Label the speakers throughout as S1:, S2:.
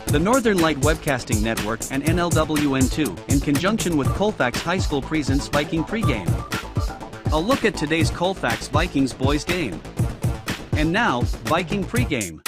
S1: The Northern Light Webcasting Network and NLWN2, in conjunction with Colfax High School, presents Viking pregame. A look at today's Colfax Vikings boys game. And now, Viking pregame.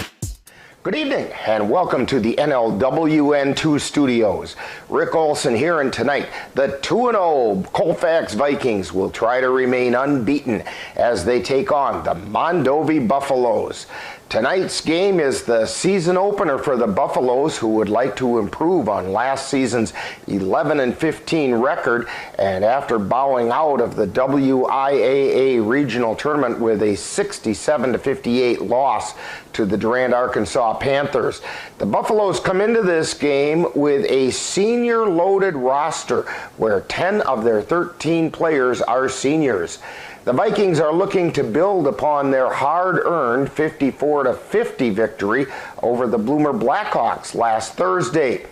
S2: Good evening and welcome to the NLWN2 studios. Rick Olson here, and tonight the 2-0 Colfax Vikings will try to remain unbeaten as they take on the Mondovi Buffaloes. Tonight's game is the season opener for the Buffaloes, who would like to improve on last season's 11-15 record, and after bowing out of the WIAA regional tournament with a 67-58 loss to the Durand, Arkansas Panthers. The Buffaloes come into this game with a senior-loaded roster where 10 of their 13 players are seniors. The Vikings are looking to build upon their hard-earned 54-50 victory over the Bloomer Blackhawks last Thursday.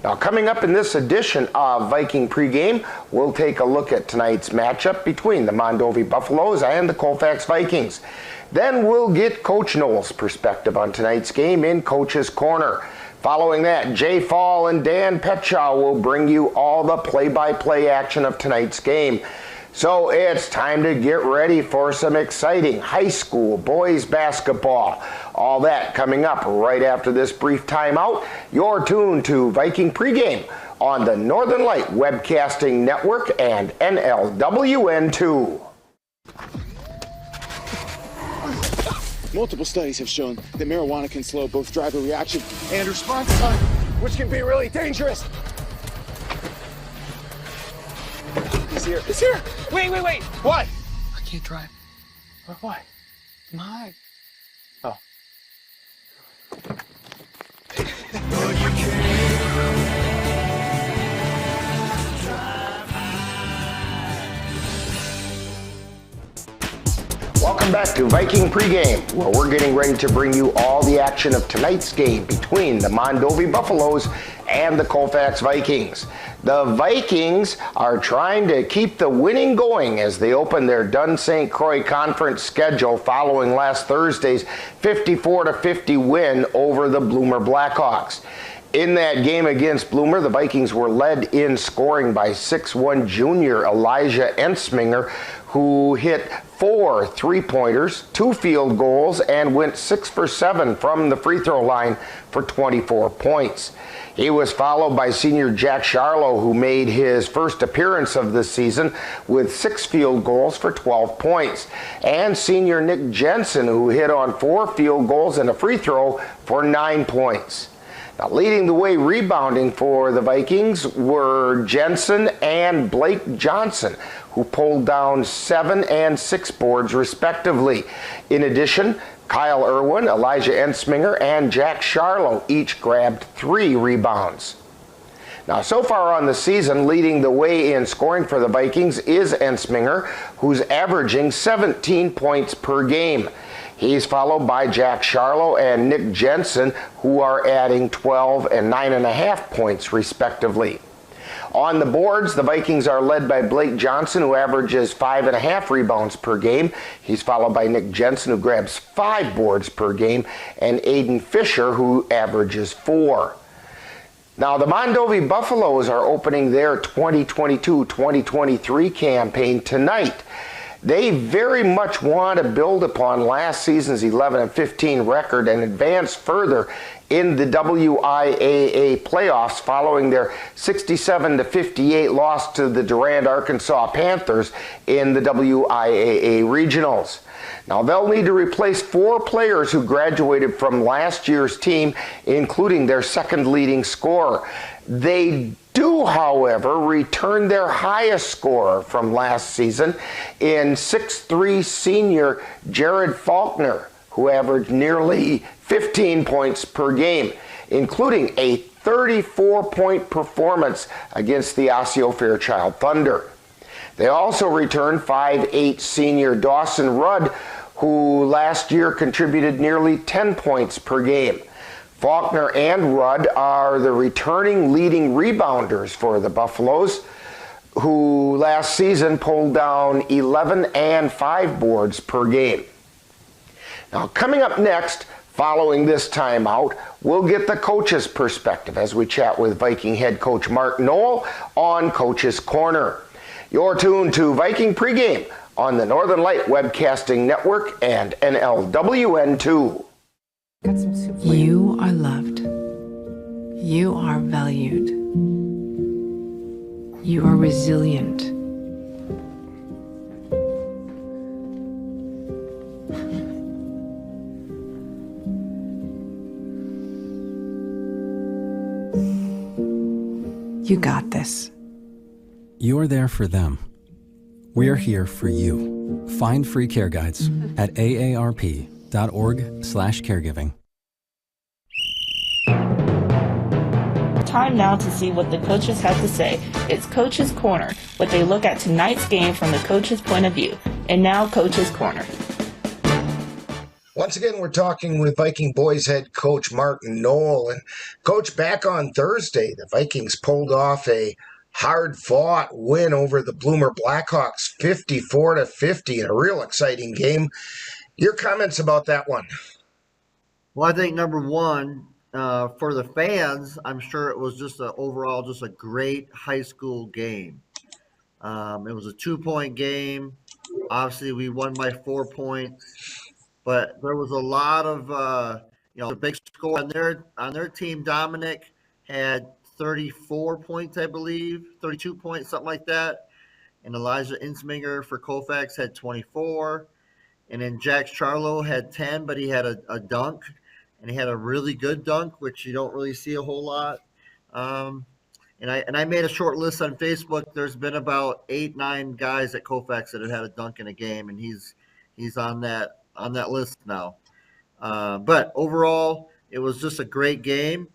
S2: Now, coming up in this edition of Viking Pregame, we'll take a look at tonight's matchup between the Mondovi Buffaloes and the Colfax Vikings. Then we'll get Coach Noel's perspective on tonight's game in Coach's Corner. Following that, Jay Fall and Dan Petshaw will bring you all the play-by-play action of tonight's game. So it's time to get ready for some exciting high school boys basketball. All that coming up right after this brief timeout. You're tuned to Viking Pregame on the Northern Light Webcasting Network and NLWN2.
S3: Multiple studies have shown that marijuana can slow both driver reaction and response time, which can be really dangerous. He's here. He's here. Wait. What? I can't drive. Why? I'm high. Oh.
S2: Welcome back to Viking Pregame, where we're getting ready to bring you all the action of tonight's game between the Mondovi Buffaloes and the Colfax Vikings. The Vikings are trying to keep the winning going as they open their Dunn St. Croix Conference schedule following last Thursday's 54-50 win over the Bloomer Blackhawks. In that game against Bloomer, the Vikings were led in scoring by 6'1" junior Elijah Ensminger, who hit 4 3-pointers, 2 field goals, and went 6 for 7 from the free throw line for 24 points. He was followed by senior Jack Charlo, who made his first appearance of the season with 6 field goals for 12 points, and senior Nick Jensen, who hit on 4 field goals and a free throw for 9 points. Now, leading the way rebounding for the Vikings were Jensen and Blake Johnson, who pulled down 7 and 6 boards respectively. In addition, Kyle Irwin, Elijah Ensminger, and Jack Charlo each grabbed 3 rebounds. Now, so far on the season, leading the way in scoring for the Vikings is Ensminger, who's averaging 17 points per game. He's followed by Jack Charlo and Nick Jensen, who are adding 12 and 9.5 points respectively. On the boards, the Vikings are led by Blake Johnson, who averages 5.5 rebounds per game. He's followed by Nick Jensen, who grabs 5 boards per game, and Aiden Fisher, who averages 4. Now, the Mondovi Buffaloes are opening their 2022-2023 campaign tonight. They very much want to build upon last season's 11-15 record and advance further in the WIAA playoffs following their 67-58 loss to the Durand, Arkansas Panthers in the WIAA regionals. Now, they'll need to replace 4 players who graduated from last year's team, including their second leading scorer. They do, however, return their highest scorer from last season in 6'3" senior Jared Faulkner, who averaged nearly 15 points per game, including a 34-point performance against the Osseo Fairchild Thunder. They also returned 5'8" senior Dawson Rudd, who last year contributed nearly 10 points per game. Faulkner and Rudd are the returning leading rebounders for the Buffaloes, who last season pulled down 11 and 5 boards per game. Now, coming up next, following this timeout, we'll get the coach's perspective as we chat with Viking head coach Mark Knoll on Coach's Corner. You're tuned to Viking Pregame on the Northern Light Webcasting Network and NLWN2.
S4: You are loved. You are valued. You are resilient. You got this.
S5: You're there for them. We're here for you. Find free care guides at aarp.org/caregiving.
S6: Time now to see what the coaches have to say. It's Coach's Corner, what they look at tonight's game from the coach's point of view. And now, Coach's Corner.
S2: Once again, we're talking with Viking boys head coach Mark Knoll. And coach, back on Thursday, the Vikings pulled off a hard-fought win over the Bloomer Blackhawks, 54-50, in a real exciting game. Your comments about that one?
S7: Well, I think number one, for the fans, I'm sure it was just overall a great high school game. It was a 2-point game. Obviously, we won by 4 points, but there was a lot of a big score on their team. Dominic had 34 points, I believe, 32 points, something like that. And Elijah Insminger for Colfax had 24. And then Jax Charlo had 10, but he had a dunk. And he had a really good dunk, which you don't really see a whole lot. And I made a short list on Facebook. There's been about 8-9 guys at Colfax that have had a dunk in a game, and he's on that list now. But overall, it was just a great game.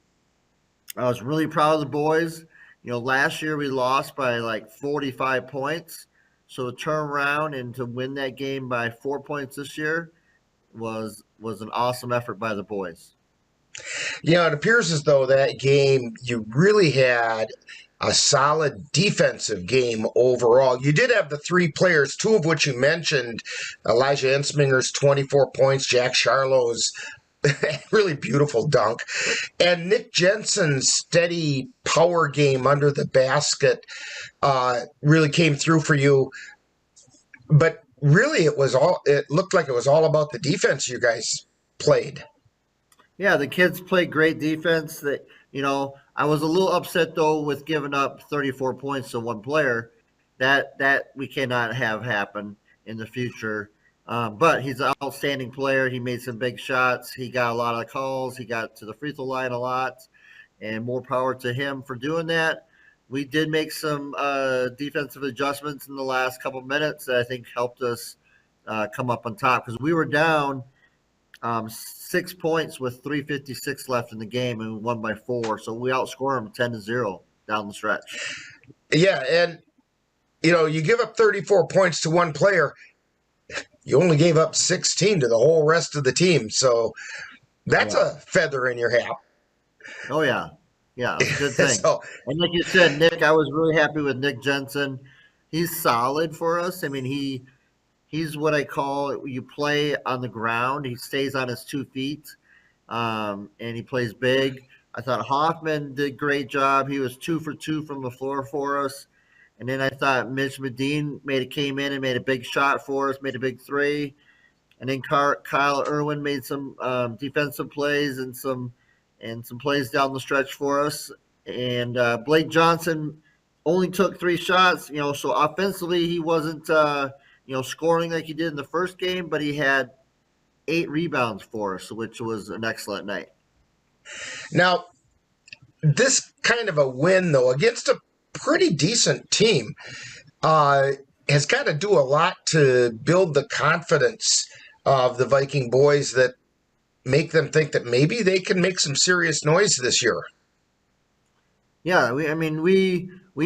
S7: I was really proud of the boys. Last year we lost by like 45 points. So to turn around and to win that game by 4 points this year was an awesome effort by the boys.
S2: It appears as though that game you really had a solid defensive game overall. You did have the three players, two of which you mentioned, Elijah Insminger's 24 points, Jack Charlo's really beautiful dunk, and Nick Jensen's steady power game under the basket really came through for you. But really, it looked like it was all about the defense you guys played.
S7: Yeah, the kids played great defense. I was a little upset though with giving up 34 points to one player. That we cannot have happen in the future. But he's an outstanding player. He made some big shots. He got a lot of calls. He got to the free throw line a lot, and more power to him for doing that. We did make some defensive adjustments in the last couple minutes that I think helped us come up on top, because we were down 6 points with 3:56 left in the game, and we won by 4. So we outscored them 10-0 down the stretch.
S2: Yeah, and you give up 34 points to one player. You only gave up 16 to the whole rest of the team. So that's a feather in your hat.
S7: Oh, yeah. Yeah, good thing. And like you said, Nick, I was really happy with Nick Jensen. He's solid for us. I mean, he's what I call, you play on the ground. He stays on his 2 feet, and he plays big. I thought Hoffman did a great job. He was 2 for 2 from the floor for us. And then I thought Mitch Medine came in and made a big shot for us, made a big 3. And then Kyle Irwin made some defensive plays and some plays down the stretch for us. And Blake Johnson only took 3 shots, so offensively he wasn't scoring like he did in the first game, but he had 8 rebounds for us, which was an excellent night.
S2: Now, this kind of a win, though, against a pretty decent team, has got to do a lot to build the confidence of the Viking boys that make them think that maybe they can make some serious noise this year.
S7: Yeah, we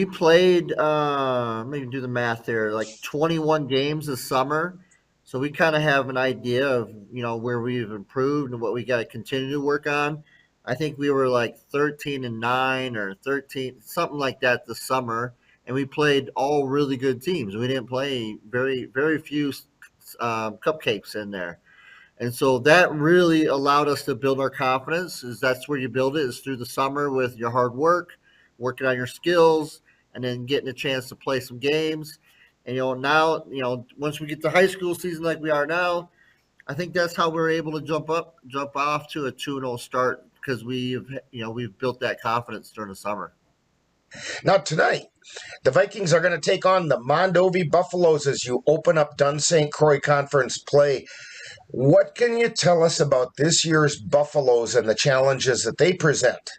S7: played, let me do the math there, like 21 games this summer. So we kind of have an idea of, where we've improved and what we got to continue to work on. I think we were like 13-9 or 13, something like that this summer. And we played all really good teams. We didn't play very, very few cupcakes in there. And so that really allowed us to build our confidence. Is that's where you build it, is through the summer with your hard work, working on your skills, and then getting a chance to play some games. And now, once we get to high school season like we are now, I think that's how we're able to jump off to a 2-0 start, because we've built that confidence during the summer.
S2: Now tonight, the Vikings are going to take on the Mondovi Buffaloes as you open up Dunn St. Croix Conference play. What can you tell us about this year's Buffaloes and the challenges that they present?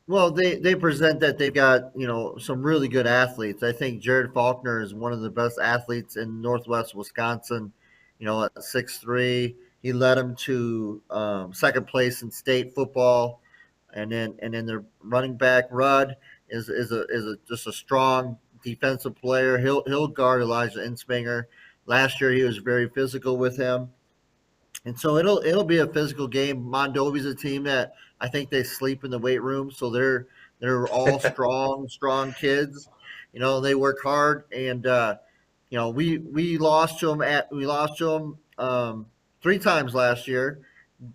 S7: Well, they present that they've got, some really good athletes. I think Jared Faulkner is one of the best athletes in Northwest Wisconsin. At 6'3", he led them to second place in state football, and then their running back Rudd is just a strong defensive player. He'll guard Elijah Insminger. Last year he was very physical with him. And so it'll be a physical game. Mondovi's a team that I think they sleep in the weight room, so they're all strong kids. They work hard, and we lost to them 3 times last year.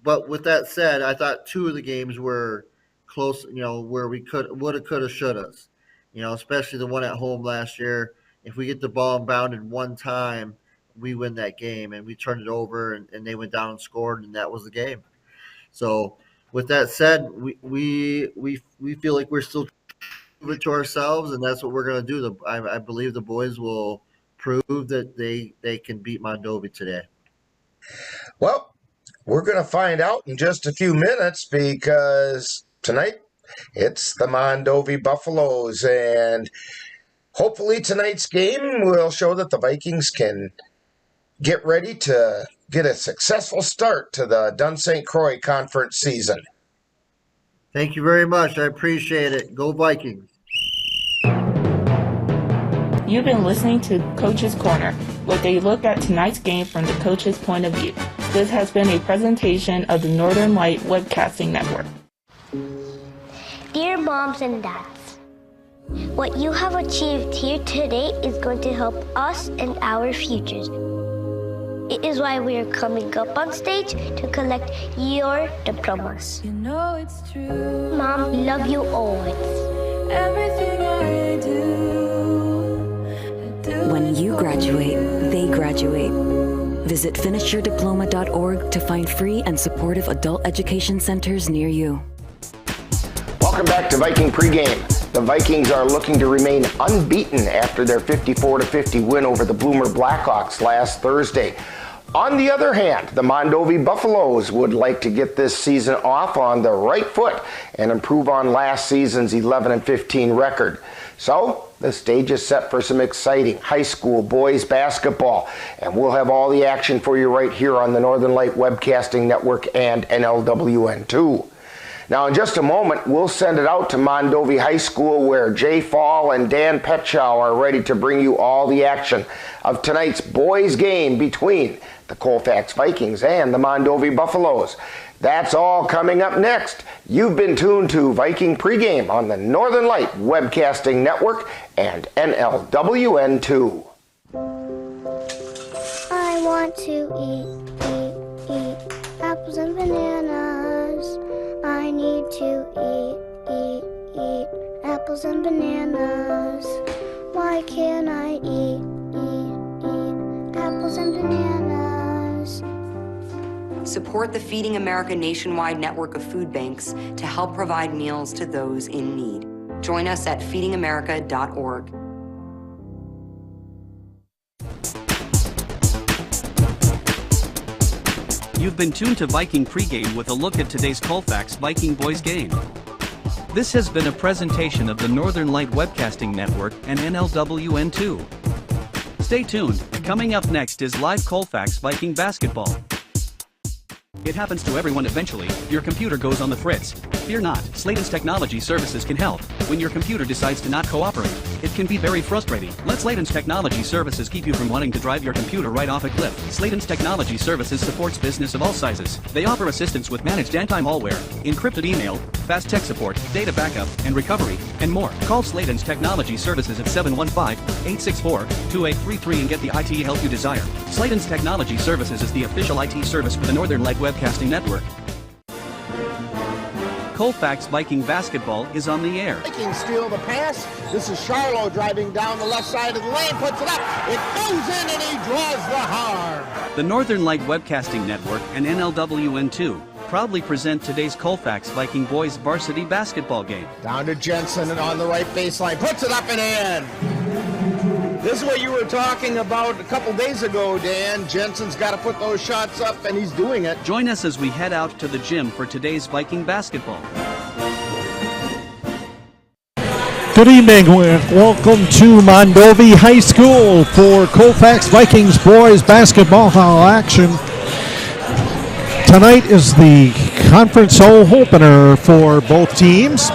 S7: But with that said, I thought 2 of the games were close. Where we woulda, coulda, shoulda. Especially the one at home last year. If we get the ball inbounded one time, we win that game, and we turned it over, and they went down and scored, and that was the game. So with that said, we feel like we're still true to ourselves, and that's what we're going to do. I believe the boys will prove that they can beat Mondovi today.
S2: Well, we're going to find out in just a few minutes, because tonight it's the Mondovi Buffaloes, and hopefully tonight's game will show that the Vikings can get ready to get a successful start to the Dunn St. Croix Conference season.
S7: Thank you very much. I appreciate it. Go Vikings.
S6: You've been listening to Coach's Corner, with a look at tonight's game from the coach's point of view. This has been a presentation of the Northern Light Webcasting Network.
S8: Dear moms and dads, what you have achieved here today is going to help us and our futures. It is why we are coming up on stage to collect your diplomas.
S9: It's true.
S8: Mom, we love you always.
S9: Everything I do,
S10: When you graduate, they graduate. Visit finishyourdiploma.org to find free and supportive adult education centers near you.
S2: Welcome back to Viking Pregame. The Vikings are looking to remain unbeaten after their 54-50 win over the Bloomer Blackhawks last Thursday. On the other hand, the Mondovi Buffaloes would like to get this season off on the right foot and improve on last season's 11-15 record. So, the stage is set for some exciting high school boys basketball, and we'll have all the action for you right here on the Northern Light Webcasting Network and NLWN 2. Now, in just a moment, we'll send it out to Mondovi High School, where Jay Fall and Dan Petchow are ready to bring you all the action of tonight's boys' game between the Colfax Vikings and the Mondovi Buffaloes. That's all coming up next. You've been tuned to Viking Pregame on the Northern Light Webcasting Network and NLWN 2.
S8: I want to eat apples and bananas. I need to eat apples and bananas. Why can't I eat apples and bananas?
S11: Support the Feeding America nationwide network of food banks to help provide meals to those in need. Join us at feedingamerica.org.
S1: You've been tuned to Viking Pregame with a look at today's Colfax Viking boys game. This has been a presentation of the Northern Light Webcasting Network and NLWN 2. Stay tuned, coming up next is live Colfax Viking basketball. It happens to everyone eventually, your computer goes on the fritz. Fear not, Slayton's Technology Services can help. When your computer decides to not cooperate, it can be very frustrating. Let Slayton's Technology Services keep you from wanting to drive your computer right off a cliff. Slayton's Technology Services supports business of all sizes. They offer assistance with managed anti-malware, encrypted email, fast tech support, data backup, and recovery, and more. Call Slayton's Technology Services at 715-864-2833 and get the IT help you desire. Slayton's Technology Services is the official IT service for the Northern Light Webcasting Network. Colfax Viking basketball is on the air.
S2: Vikings steal the pass. This is Charlo driving down the left side of the lane, puts it up. It goes in and he draws the harm.
S1: The Northern Light Webcasting Network and NLWN2 proudly present today's Colfax Viking boys varsity basketball game.
S2: Down to Jensen and on the right baseline, puts it up and in. This is what you were talking about a couple days ago, Dan. Jensen's got to put those shots up, and he's doing it.
S1: Join us as we head out to the gym for today's Viking basketball.
S12: Good evening. Welcome to Mondovi High School for Colfax Vikings boys basketball action. Tonight is the conference opener for both teams.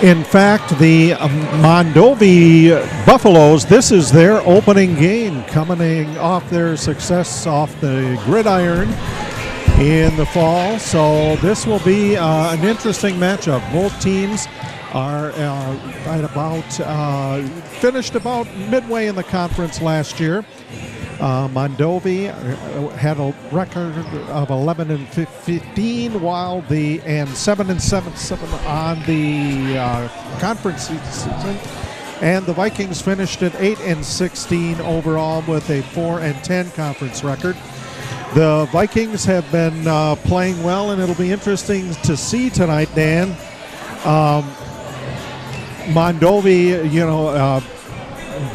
S12: In fact, the Mondovi Buffaloes, this is their opening game, coming off their success off the gridiron in the fall. So this will be an interesting matchup. Both teams are finished about midway in the conference last year. Mondovi had a record of 11-15, while and 7-7 on the conference season, and the Vikings finished at 8-16 overall with a 4-10 conference record. The Vikings have been playing well, and it'll be interesting to see tonight, Dan. Mondovi,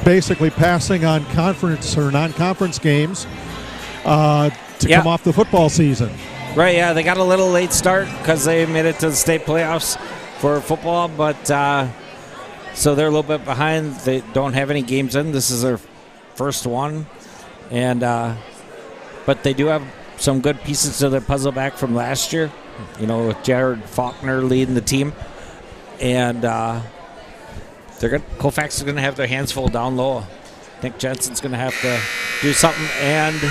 S12: basically passing on conference or non-conference games to come off the football season.
S13: Right, yeah, they got a little late start because they made it to the state playoffs for football, but so they're a little bit behind. They don't have any games in. This is their first one, and but they do have some good pieces to their puzzle back from last year, with Jared Faulkner leading the team, and Colfax is going to have their hands full down low. I think Jensen's going to have to do something. And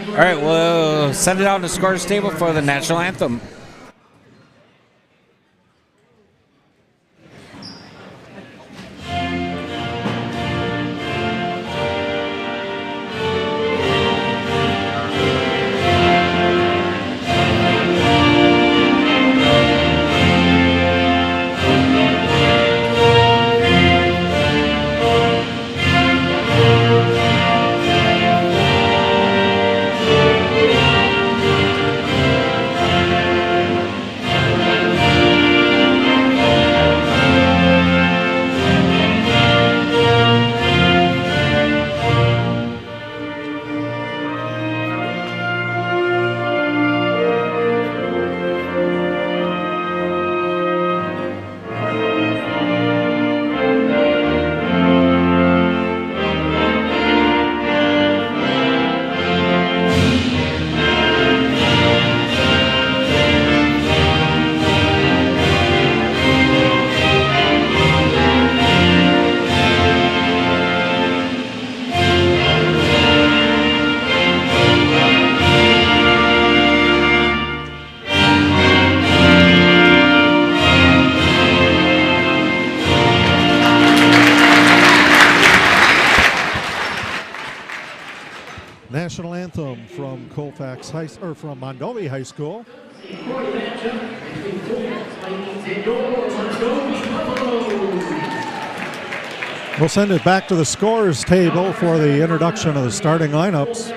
S13: all right, we'll send it out on the scores table for the national anthem.
S12: National anthem from from Mondovi High School. We'll send it back to the scores table for the introduction of the starting lineups.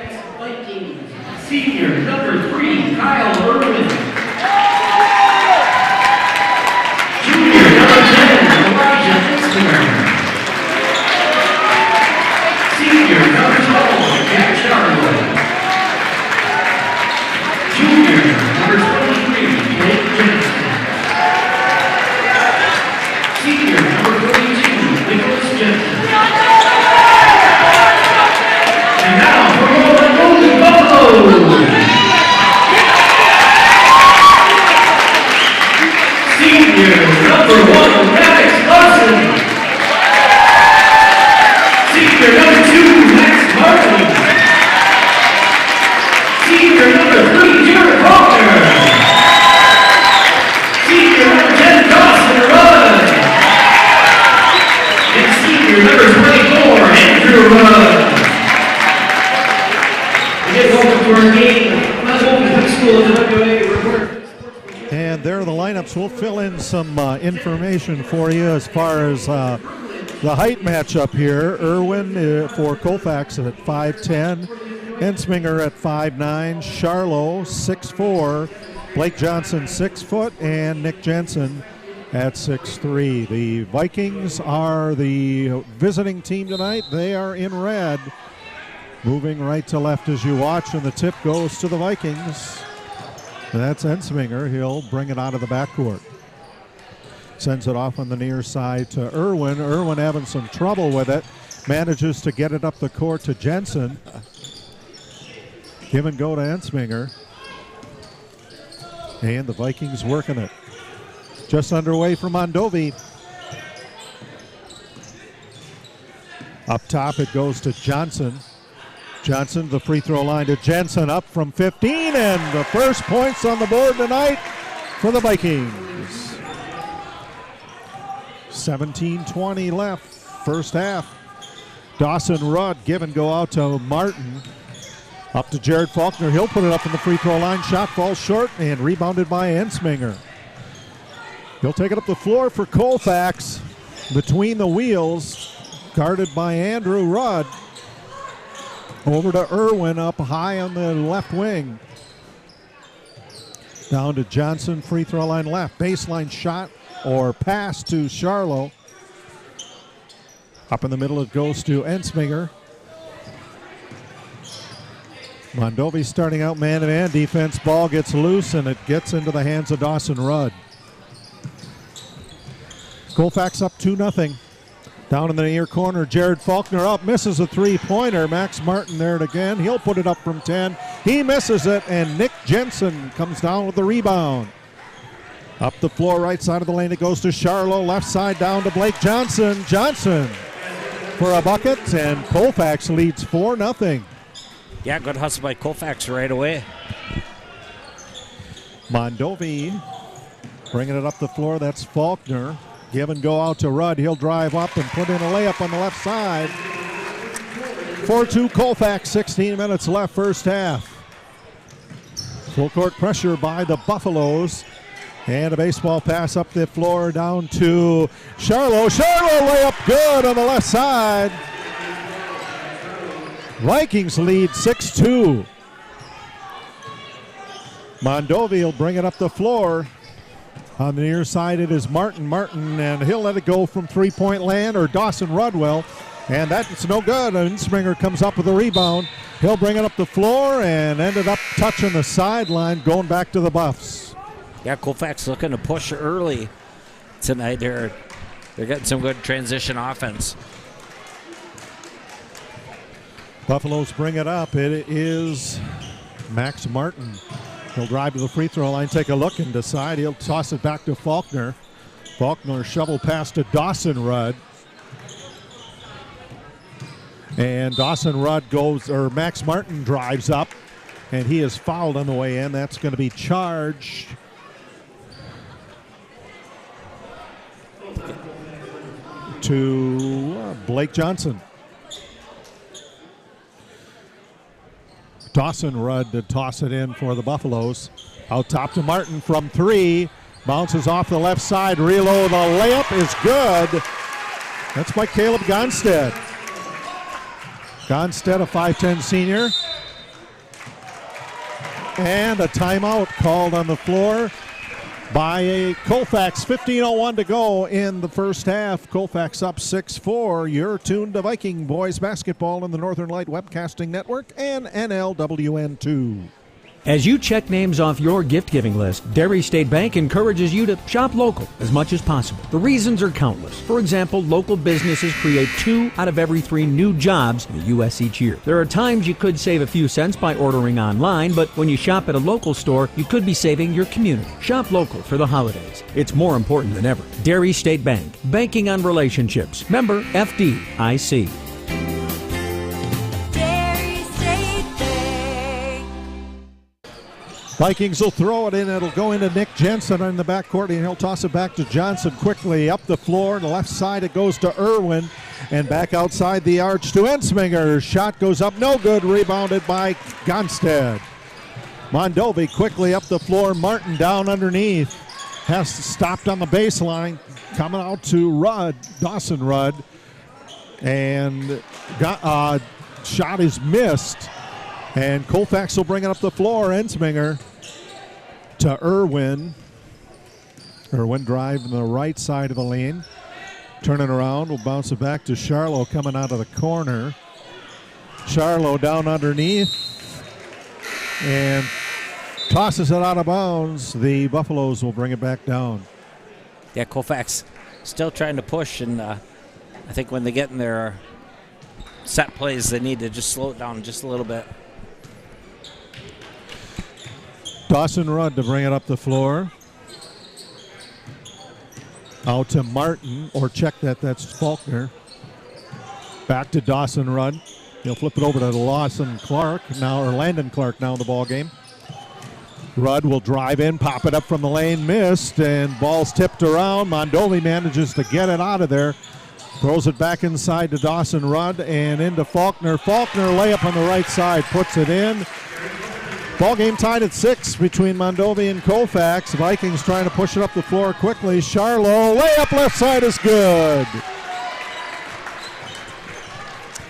S14: Senior number 3, Kyle Irwin. Junior number 10, Elijah Fitzgerald. Senior number 12, Jack Charlotte. Junior number 23, Blake Jensen. Senior number 42, Nicholas Jensen. And now for the Mondovi Buffaloes.
S12: we'll fill in some information for you as far as the height matchup here. Irwin for Colfax at 5'10", Ensminger at 5'9", Charlo 6'4", Blake Johnson 6 foot, and Nick Jensen at 6'3". The Vikings are the visiting team tonight. They are in red, moving right to left as you watch, and the tip goes to the Vikings. That's Ensminger. He'll bring it out of the backcourt. Sends it off on the near side to Irwin. Irwin having some trouble with it. Manages to get it up the court to Jensen. Give and go to Ensminger. And the Vikings working it. Just underway for Mondovi. Up top it goes to Johnson. Johnson, the free throw line to Jensen, up from 15, and the first points on the board tonight for the Vikings. 17:20 left, first half. Dawson Rudd give and go out to Martin. Up to Jared Faulkner. He'll put it up in the free throw line. Shot falls short and rebounded by Ensminger. He'll take it up the floor for Colfax. Between the wheels, guarded by Andrew Rudd. Over to Irwin up high on the left wing. Down to Johnson, free throw line left. Baseline shot or pass to Charlo. Up in the middle it goes to Ensminger. Mondovi starting out man-to-man defense. Ball gets loose and it gets into the hands of Dawson Rudd. Colfax up 2-0. Down in the near corner, Jared Faulkner up, misses a three-pointer. Max Martin there again. He'll put it up from 10. He misses it, and Nick Jensen comes down with the rebound. Up the floor, right side of the lane, it goes to Charlo. Left side down to Blake Johnson. Johnson for a bucket, and Colfax leads 4-0.
S13: Yeah, good hustle by Colfax right away.
S12: Mondovi bringing it up the floor. That's Faulkner. Give and go out to Rudd. He'll drive up and put in a layup on the left side. 4-2 Colfax, 16 minutes left, first half. Full court pressure by the Buffaloes. And a baseball pass up the floor down to Charlo. Charlo layup good on the left side. Vikings lead 6-2. Mondovi will bring it up the floor. On the near side, it is Martin, and he'll let it go from three-point land, or Dawson Rudwell, and that's no good. Ensminger comes up with a rebound. He'll bring it up the floor and ended up touching the sideline, going back to the Buffs.
S13: Yeah, Colfax looking to push early tonight. They're getting some good transition offense.
S12: Buffaloes bring it up. It is Max Martin. He'll drive to the free throw line, take a look, and decide. He'll toss it back to Faulkner. Faulkner shovel pass to Dawson Rudd. And Dawson Rudd goes, or Max Martin drives up, and he is fouled on the way in. That's going to be charged to Blake Johnson. Dawson Rudd to toss it in for the Buffaloes. Out top to Martin from three. Bounces off the left side. Reload. The layup is good. That's by Caleb Gonstead. Gonstead, a 5'10 senior. And a timeout called on the floor by a Colfax. 15:01 to go in the first half. Colfax up 6-4. You're tuned to Viking boys basketball on the Northern Light Webcasting Network and NLWN 2.
S15: As you check names off your gift-giving list, Dairy State Bank encourages you to shop local as much as possible. The reasons are countless. For example, local businesses create 2 out of every 3 new jobs in the U.S. each year. There are times you could save a few cents by ordering online, but when you shop at a local store, you could be saving your community. Shop local for the holidays. It's more important than ever. Dairy State Bank. Banking on relationships. Member FDIC.
S12: Vikings will throw it in. It'll go into Nick Jensen in the backcourt, and he'll toss it back to Johnson quickly. Up the floor, on the left side, it goes to Irwin. And back outside the arch to Ensminger. Shot goes up, no good. Rebounded by Gonstead. Mondovi quickly up the floor. Martin down underneath. has stopped on the baseline, coming out to Rudd, Dawson Rudd, and shot is missed. And Colfax will bring it up the floor. Ensminger to Irwin. Irwin driving the right side of the lane. Turning around, will bounce it back to Charlo coming out of the corner. Charlo down underneath and tosses it out of bounds. The Buffaloes will bring it back down.
S13: Yeah, Colfax still trying to push, and I think when they get in their set plays, they need to just slow it down just a little bit.
S12: Dawson Rudd to bring it up the floor. Out to Martin, or check that, that's Faulkner. Back to Dawson Rudd. He'll flip it over to Lawson Clark now, or Landon Clark now in the ball game. Rudd will drive in, pop it up from the lane, missed, and ball's tipped around. Mondovi manages to get it out of there. Throws it back inside to Dawson Rudd and into Faulkner. Faulkner layup on the right side, puts it in. Ball game tied at 6 between Mondovi and Colfax. Vikings trying to push it up the floor quickly. Charlo, layup left side is good.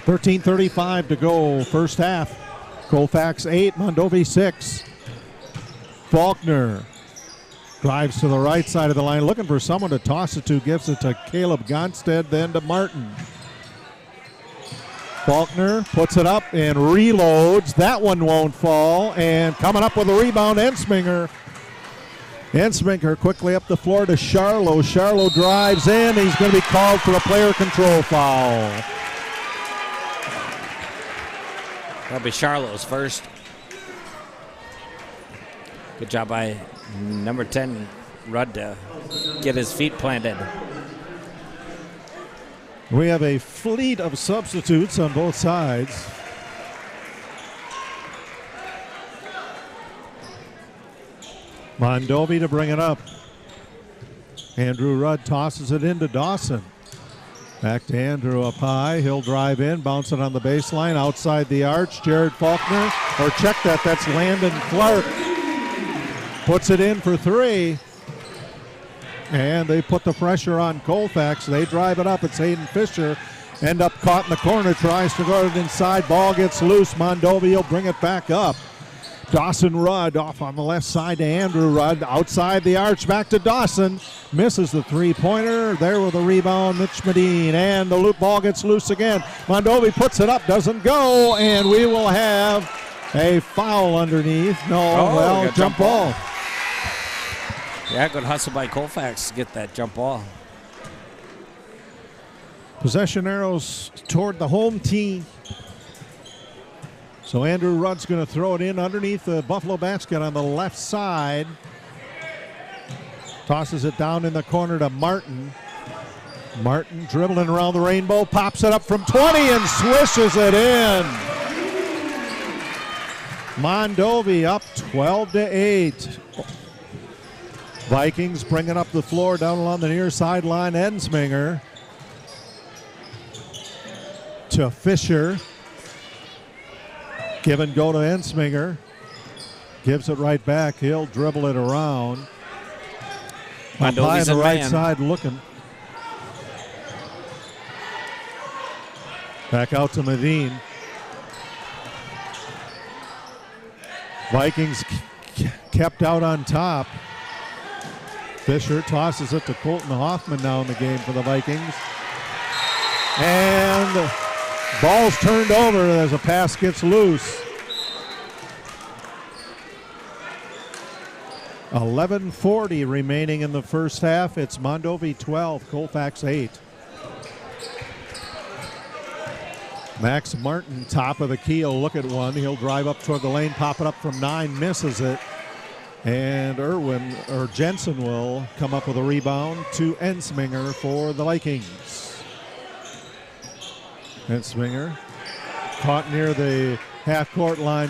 S12: 13:35 to go, first half. Colfax 8, Mondovi 6. Faulkner drives to the right side of the line, looking for someone to toss it to. Gives it to Caleb Gonstead, then to Martin. Faulkner puts it up and reloads. That one won't fall. And coming up with a rebound, Ensminger. Ensminger quickly up the floor to Charlo. Charlo drives in. He's going to be called for a player control foul.
S13: That'll be Charlo's first. Good job by number 10, Rudd, to get his feet planted.
S12: We have a fleet of substitutes on both sides. Mondovi to bring it up. Andrew Rudd tosses it into Dawson. Back to Andrew up high. He'll drive in, bounce it on the baseline, outside the arch. Jared Faulkner, or check that, that's Landon Clark. Puts it in for 3. And they put the pressure on Colfax. They drive it up. It's Hayden Fisher. End up caught in the corner. Tries to guard it inside. Ball gets loose. Mondovi will bring it back up. Dawson Rudd off on the left side to Andrew Rudd. Outside the arch. Back to Dawson. Misses the three-pointer. There with the rebound, Mitch Medine. And the loop ball gets loose again. Mondovi puts it up. Doesn't go. And we will have a foul underneath. No, jump ball.
S13: Yeah, good hustle by Colfax to get that jump ball.
S12: Possession arrows toward the home team. So Andrew Rudd's going to throw it in underneath the Buffalo basket on the left side. Tosses it down in the corner to Martin. Martin dribbling around the rainbow, pops it up from 20 and swishes it in. Mondovi up 12-8. Vikings bringing up the floor down along the near sideline. Ensminger to Fisher. Give and go to Ensminger. Gives it right back. He'll dribble it around. Mondovi's on the right side looking. Back out to Medine. Vikings kept out on top. Fisher tosses it to Colton Hoffman now in the game for the Vikings. And ball's turned over as a pass gets loose. 11:40 remaining in the first half. It's Mondovi 12, Colfax 8. Max Martin, top of the key, will look at one. He'll drive up toward the lane, pop it up from 9, misses it. And Jensen will come up with a rebound to Ensminger for the Vikings. Ensminger caught near the half-court line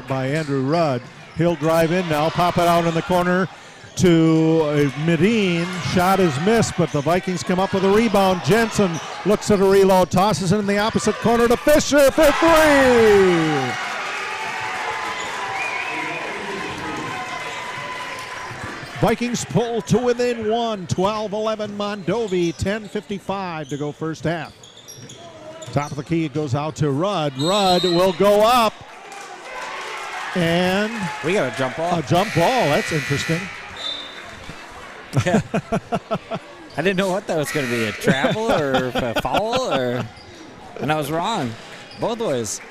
S12: by Andrew Rudd. He'll drive in now, pop it out in the corner to Medine. Shot is missed, but the Vikings come up with a rebound. Jensen looks at a reload, tosses it in the opposite corner to Fisher for 3. Vikings pull to within 1, 12-11 Mondovi, 10:55 to go first half. Top of the key, it goes out to Rudd. Rudd will go up. And
S13: we got a jump ball.
S12: A jump ball, that's interesting.
S13: Yeah. I didn't know what that was going to be, a travel or a foul, and I was wrong both ways.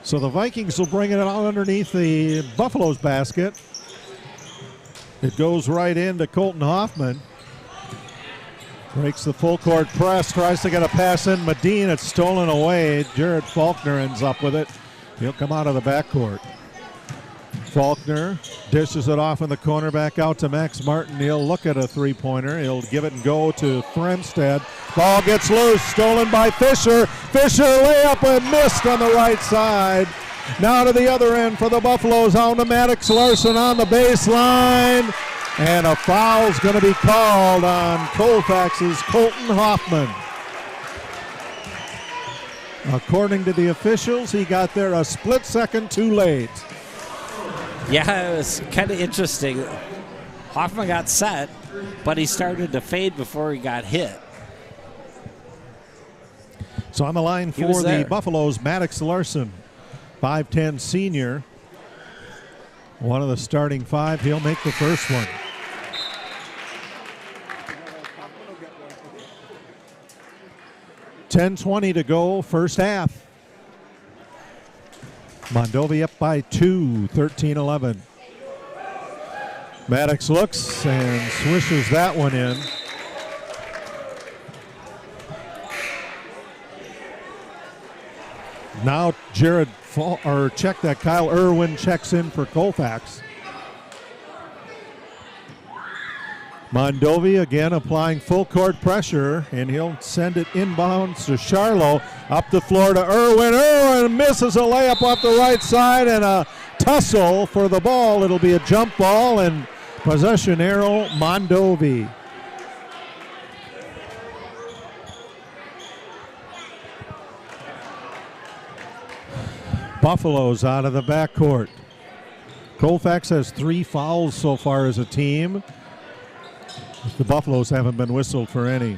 S12: So the Vikings will bring it out underneath the Buffaloes basket. It goes right into Colton Hoffman. Breaks the full court press, tries to get a pass in. Medine, it's stolen away. Jared Faulkner ends up with it. He'll come out of the backcourt. Faulkner dishes it off in the corner, back out to Max Martin. He'll look at a three-pointer. He'll give it and go to Fremstad. Ball gets loose, stolen by Fisher. Fisher layup and missed on the right side. Now to the other end for the Buffaloes. On to Maddox Larson on the baseline. And a foul's going to be called on Colfax's Colton Hoffman. According to the officials, he got there a split second too late.
S13: Yeah, it was kind of interesting. Hoffman got set, but he started to fade before he got hit.
S12: So on the line for the Buffaloes, Maddox Larson, 5'10 senior. One of the starting five. He'll make the first one. $10:20 to go, first half. Mondovi up by 2, 13-11. Maddox looks and swishes that one in. Now Kyle Irwin checks in for Colfax. Mondovi again applying full court pressure, and he'll send it inbounds to Charlo. Up the floor to Irwin. Irwin misses a layup off the right side and a tussle for the ball. It'll be a jump ball and possession arrow Mondovi. Buffaloes out of the backcourt. Colfax has 3 fouls so far as a team. The Buffaloes haven't been whistled for any.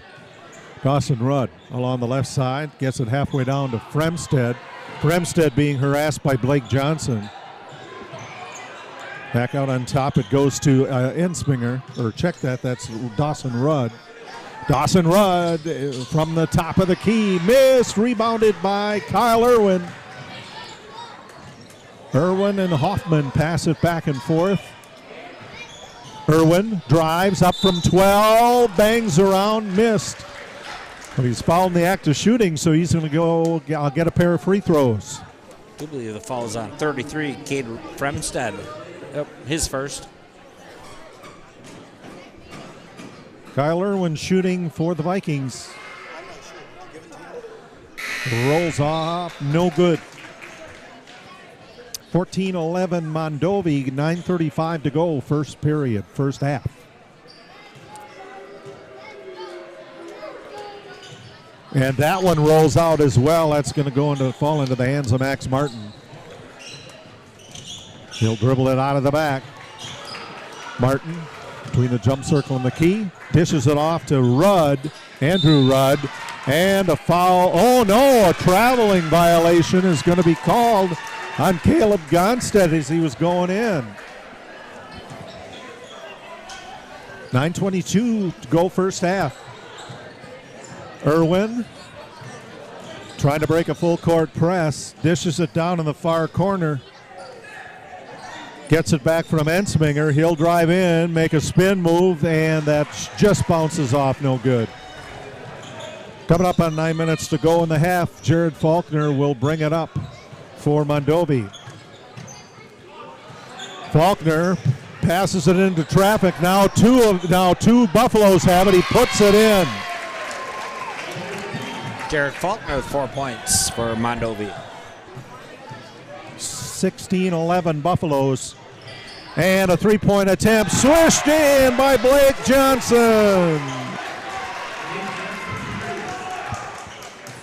S12: Dawson Rudd along the left side gets it halfway down to Fremstad. Fremstad being harassed by Blake Johnson. Back out on top, it goes to Ensminger, or check that, that's Dawson Rudd. Dawson Rudd from the top of the key, missed, rebounded by Kyle Irwin. Irwin and Hoffman pass it back and forth. Irwin drives up from 12, bangs around, missed. But he's fouled in the act of shooting, so he's going to go get a pair of free throws.
S13: I do believe the foul is on 33, Cade Fremstad. Yep, his first.
S12: Kyle Irwin shooting for the Vikings. Rolls off, no good. 14-11 Mondovi, 9:35 to go, first period, first half. And that one rolls out as well. That's going to fall into the hands of Max Martin. He'll dribble it out of the back. Martin between the jump circle and the key. Dishes it off to Rudd, Andrew Rudd. And a foul. Oh no, a traveling violation is going to be called on Caleb Gonstead as he was going in. 9:22 to go first half. Irwin trying to break a full court press. Dishes it down in the far corner. Gets it back from Ensminger. He'll drive in, make a spin move, and that just bounces off, no good. Coming up on 9 minutes to go in the half, Jared Faulkner will bring it up for Mondovi. Faulkner passes it into traffic. Now two Buffaloes have it. He puts it in.
S13: Jared Faulkner with 4 points for Mondovi.
S12: 16-11 Buffaloes. And a three-point attempt swished in by Blake Johnson.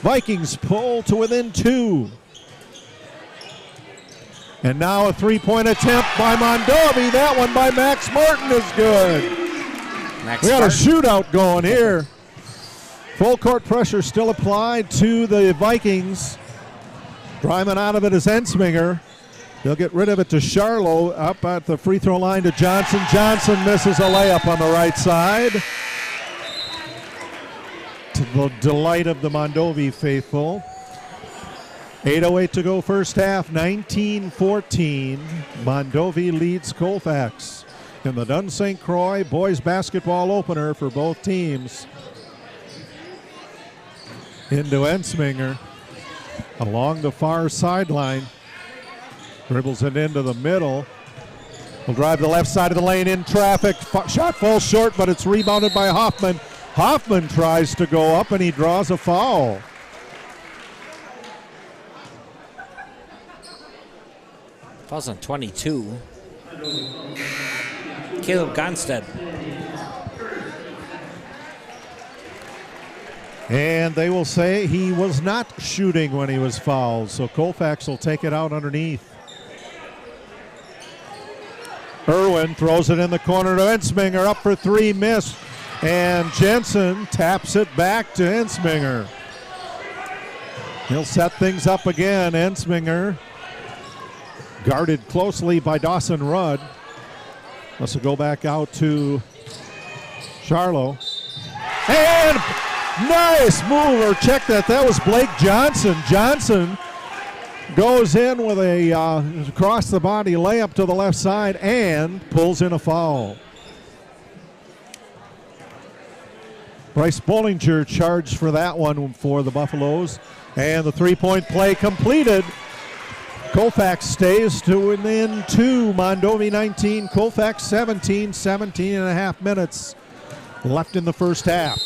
S12: Vikings pull to within 2. And now a three-point attempt by Mondovi. That one by Max Martin is good. We got a shootout going here. Full court pressure still applied to the Vikings. Driving out of it is Ensminger. They'll get rid of it to Charlo. Up at the free throw line to Johnson. Johnson misses a layup on the right side. To the delight of the Mondovi faithful. 8:08 to go first half, 19-14. Mondovi leads Colfax in the Dunn St. Croix boys basketball opener for both teams. Into Ensminger along the far sideline. Dribbles it into the middle. Will drive the left side of the lane in traffic. Shot falls short, but it's rebounded by Hoffman. Hoffman tries to go up and he draws a foul.
S13: Fouls on 22. Caleb Gonstead.
S12: And they will say he was not shooting when he was fouled, so Colfax will take it out underneath. Irwin throws it in the corner to Ensminger, up for three, missed. And Jensen taps it back to Ensminger. He'll set things up again. Ensminger guarded closely by Dawson Rudd. This will go back out to Charlo. And nice move, or check that. That was Blake Johnson. Johnson goes in with a across the body layup to the left side and pulls in a foul. Bryce Bollinger charged for that one for the Buffaloes. And the three-point play completed. Colfax stays to within two. Mondovi 19, Colfax 17, 17 and a half minutes left in the first half.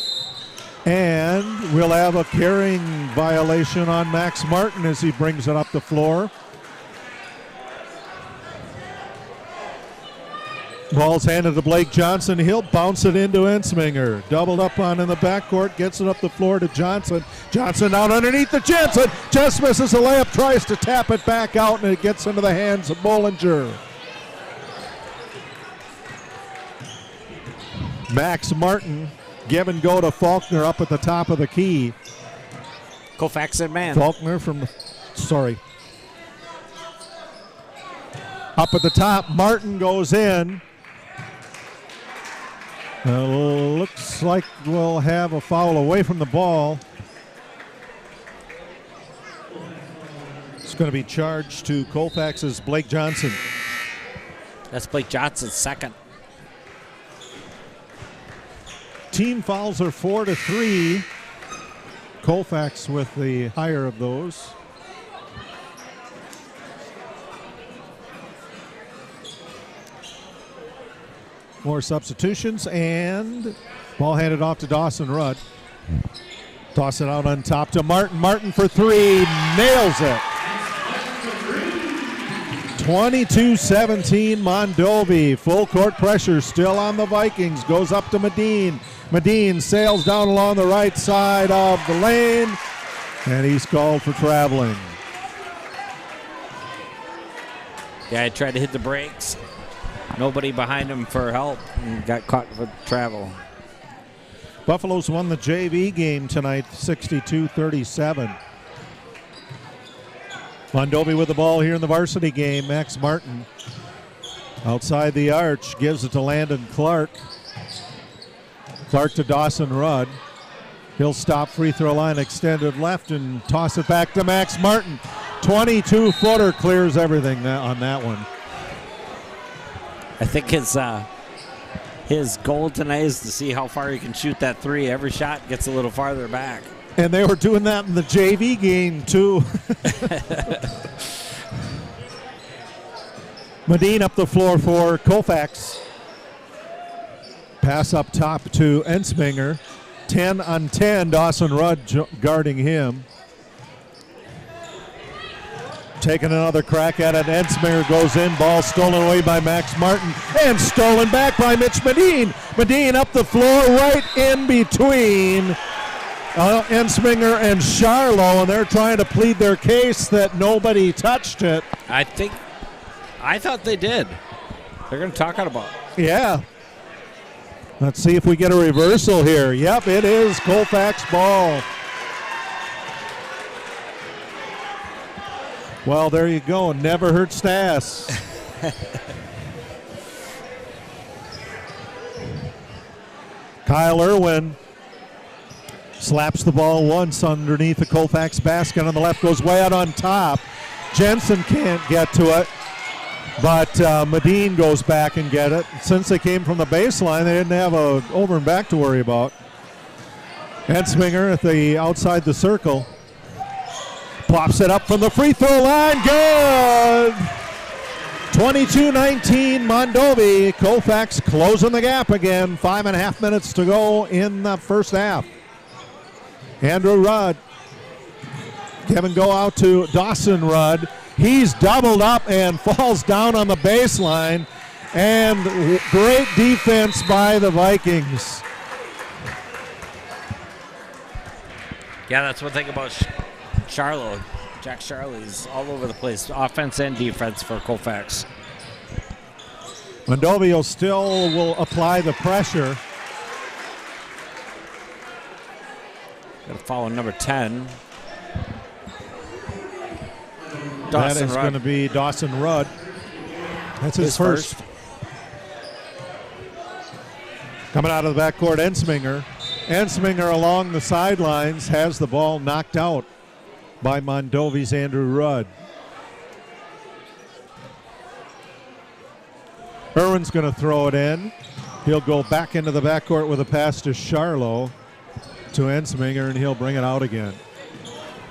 S12: And we'll have a carrying violation on Max Martin as he brings it up the floor. Ball's handed to Blake Johnson. He'll bounce it into Ensminger. Doubled up on in the backcourt. Gets it up the floor to Johnson. Johnson out underneath the Jensen. Just misses a layup. Tries to tap it back out, and it gets into the hands of Bollinger. Max Martin. Give and go to Faulkner up at the top of the key.
S13: Colfax in man.
S12: Faulkner from up at the top. Martin goes in. Looks like we'll have a foul away from the ball. It's going to be charged to Colfax's Blake Johnson.
S13: That's Blake Johnson's second.
S12: Team fouls are 4-3. Colfax with the higher of those. More substitutions, and ball handed off to Dawson Rudd. Toss it out on top to Martin. Martin for three, nails it. 22-17 Mondovi. Full court pressure still on the Vikings. Goes up to Medine. Medine sails down along the right side of the lane, and he's called for traveling.
S13: Yeah, I tried to hit the brakes. Nobody behind him for help and got caught with travel.
S12: Buffaloes won the JV game tonight, 62-37. Mondovi with the ball here in the varsity game. Max Martin outside the arch, gives it to Landon Clark. Clark to Dawson Rudd. He'll stop, free throw line extended left and toss it back to Max Martin. 22-footer clears everything on that one.
S13: I think his goal tonight is to see how far he can shoot that three. Every shot gets a little farther back.
S12: And they were doing that in the JV game, too. Medine up the floor for Colfax. Pass up top to Ensminger. 10 on 10, Dawson Rudd guarding him. Taking another crack at it. Ensminger goes in. Ball stolen away by Max Martin. And stolen back by Mitch Medine. Medine up the floor right in between Ensminger and Charlo. And they're trying to plead their case that nobody touched it.
S13: I think I thought they did. They're going to talk about it.
S12: Yeah. Let's see if we get a reversal here. Yep, it is Colfax ball. Well, there you go. Never hurt Stas. Kyle Irwin slaps the ball once underneath the Colfax basket on the left, goes way out on top. Jensen can't get to it, but Medine goes back and get it. Since they came from the baseline, they didn't have a over and back to worry about. Ensminger at the outside the circle. Pops it up from the free throw line. Good! 22-19 Mondovi. Colfax closing the gap again. 5.5 minutes to go in the first half. Andrew Rudd. Kevin go out to Dawson Rudd. He's doubled up and falls down on the baseline. And great defense by the Vikings.
S13: Yeah, that's one thing about Charlo. Jack Charlie's all over the place, offense and defense for Colfax.
S12: Mondovi still will apply the pressure.
S13: Got to follow number 10.
S12: That is going to be Dawson Rudd. That's his first. Coming out of the backcourt, Ensminger. Ensminger along the sidelines has the ball knocked out by Mondovi's Andrew Rudd. Irwin's going to throw it in. He'll go back into the backcourt with a pass to Charlo, to Ensminger, and he'll bring it out again.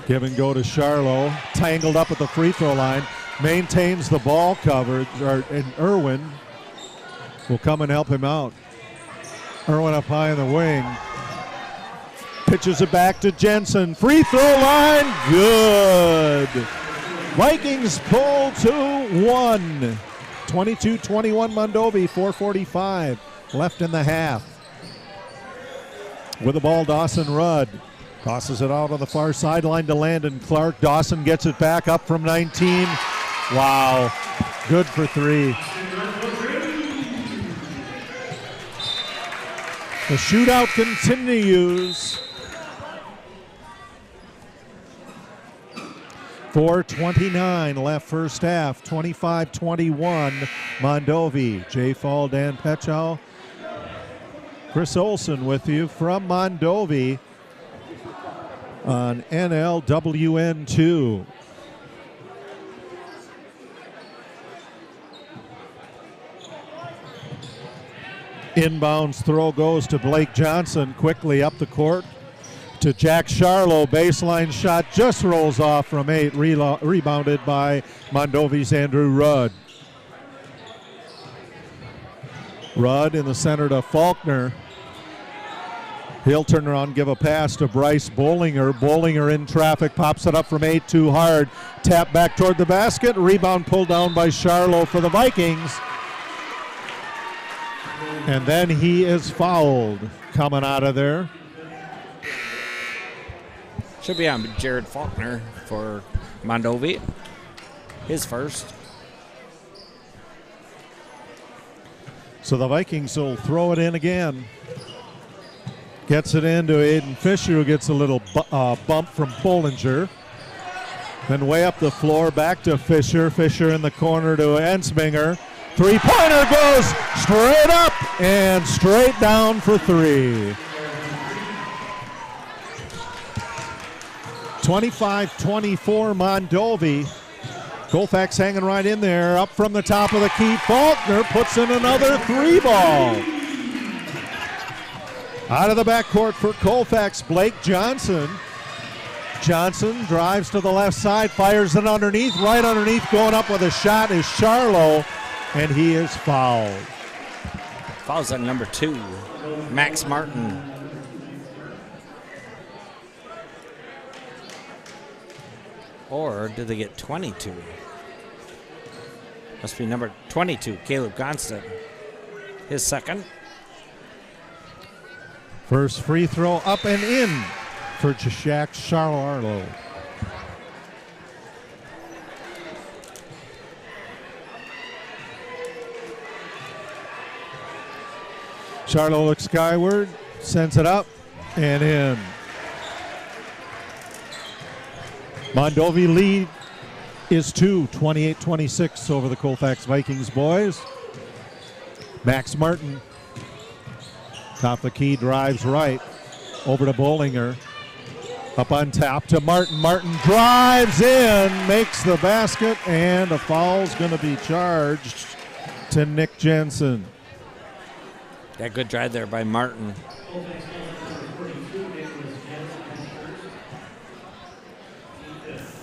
S12: Give and go to Charlo, tangled up at the free throw line, maintains the ball coverage, and Irwin will come and help him out. Irwin up high in the wing. Pitches it back to Jensen. Free throw line, good. Vikings pull to 1. 22-21 Mondovi, 4:45 left in the half. With the ball, Dawson Rudd. Tosses it out on the far sideline to Landon Clark. Dawson gets it back up from 19. Wow, good for 3. The shootout continues. 4:29 left first half, 25-21 Mondovi. Jay Fall, Dan Petchow, Chris Olson with you from Mondovi on NLWN 2. Inbounds throw goes to Blake Johnson, quickly up the court to Jack Charlo. Baseline shot just rolls off from 8, rebounded by Mondovi's Andrew Rudd. Rudd in the center to Faulkner. He'll turn around, give a pass to Bryce Bollinger. Bollinger in traffic, pops it up from 8, too hard. Tap back toward the basket. Rebound pulled down by Charlo for the Vikings. And then he is fouled coming out of there.
S13: Should be on Jared Faulkner for Mondovi. His first.
S12: So the Vikings will throw it in again. Gets it into Aiden Fisher, who gets a little bump from Bollinger. Then way up the floor, back to Fisher. Fisher in the corner to Ensminger. Three-pointer goes straight up and straight down for 3. 25-24 Mondovi. Colfax hanging right in there. Up from the top of the key. Faulkner puts in another 3-ball. Out of the backcourt for Colfax, Blake Johnson. Johnson drives to the left side, fires it underneath. Right underneath, going up with a shot is Charlo, and he is fouled.
S13: Fouls on number 2, Max Martin. Or did they get 22? Must be number 22, Caleb Gonstead. His second.
S12: First free throw up and in for Jack Charlo. Charlo looks skyward, sends it up, and in. Mondovi lead is 28-26 over the Colfax Vikings boys. Max Martin, top of the key, drives right, over to Bollinger. Up on top to Martin. Martin drives in, makes the basket, and a foul's going to be charged to Nick Jensen.
S13: Yeah, good drive there by Martin.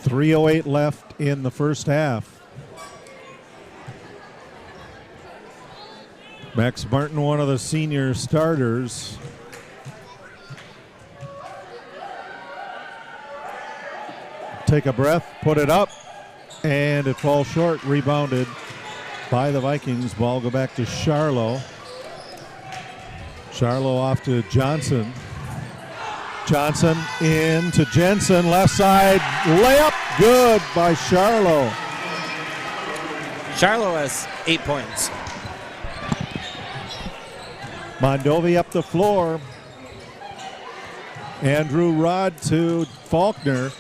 S12: .308 left in the first half. Max Martin, one of the senior starters. Take a breath, put it up, and it falls short. Rebounded by the Vikings. Ball go back to Charlo. Charlo off to Johnson. Johnson in to Jensen, left side, layup, good by Charlo.
S13: Charlo has 8 points.
S12: Mondovi up the floor. Andrew Rudd to Faulkner.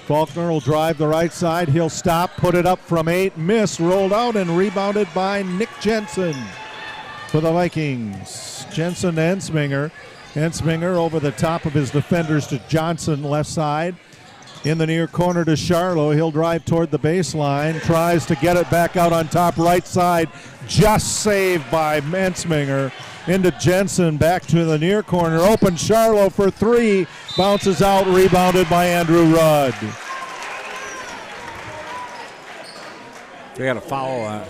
S12: Faulkner will drive the right side. He'll stop, put it up from 8, miss, rolled out, and rebounded by Nick Jensen for the Vikings. Jensen to Ensminger. Ensminger over the top of his defenders to Johnson, left side. In the near corner to Charlo. He'll drive toward the baseline. Tries to get it back out on top right side. Just saved by Ensminger. Into Jensen, back to the near corner. Open Charlo for 3. Bounces out, rebounded by Andrew Rudd.
S13: We got a foul.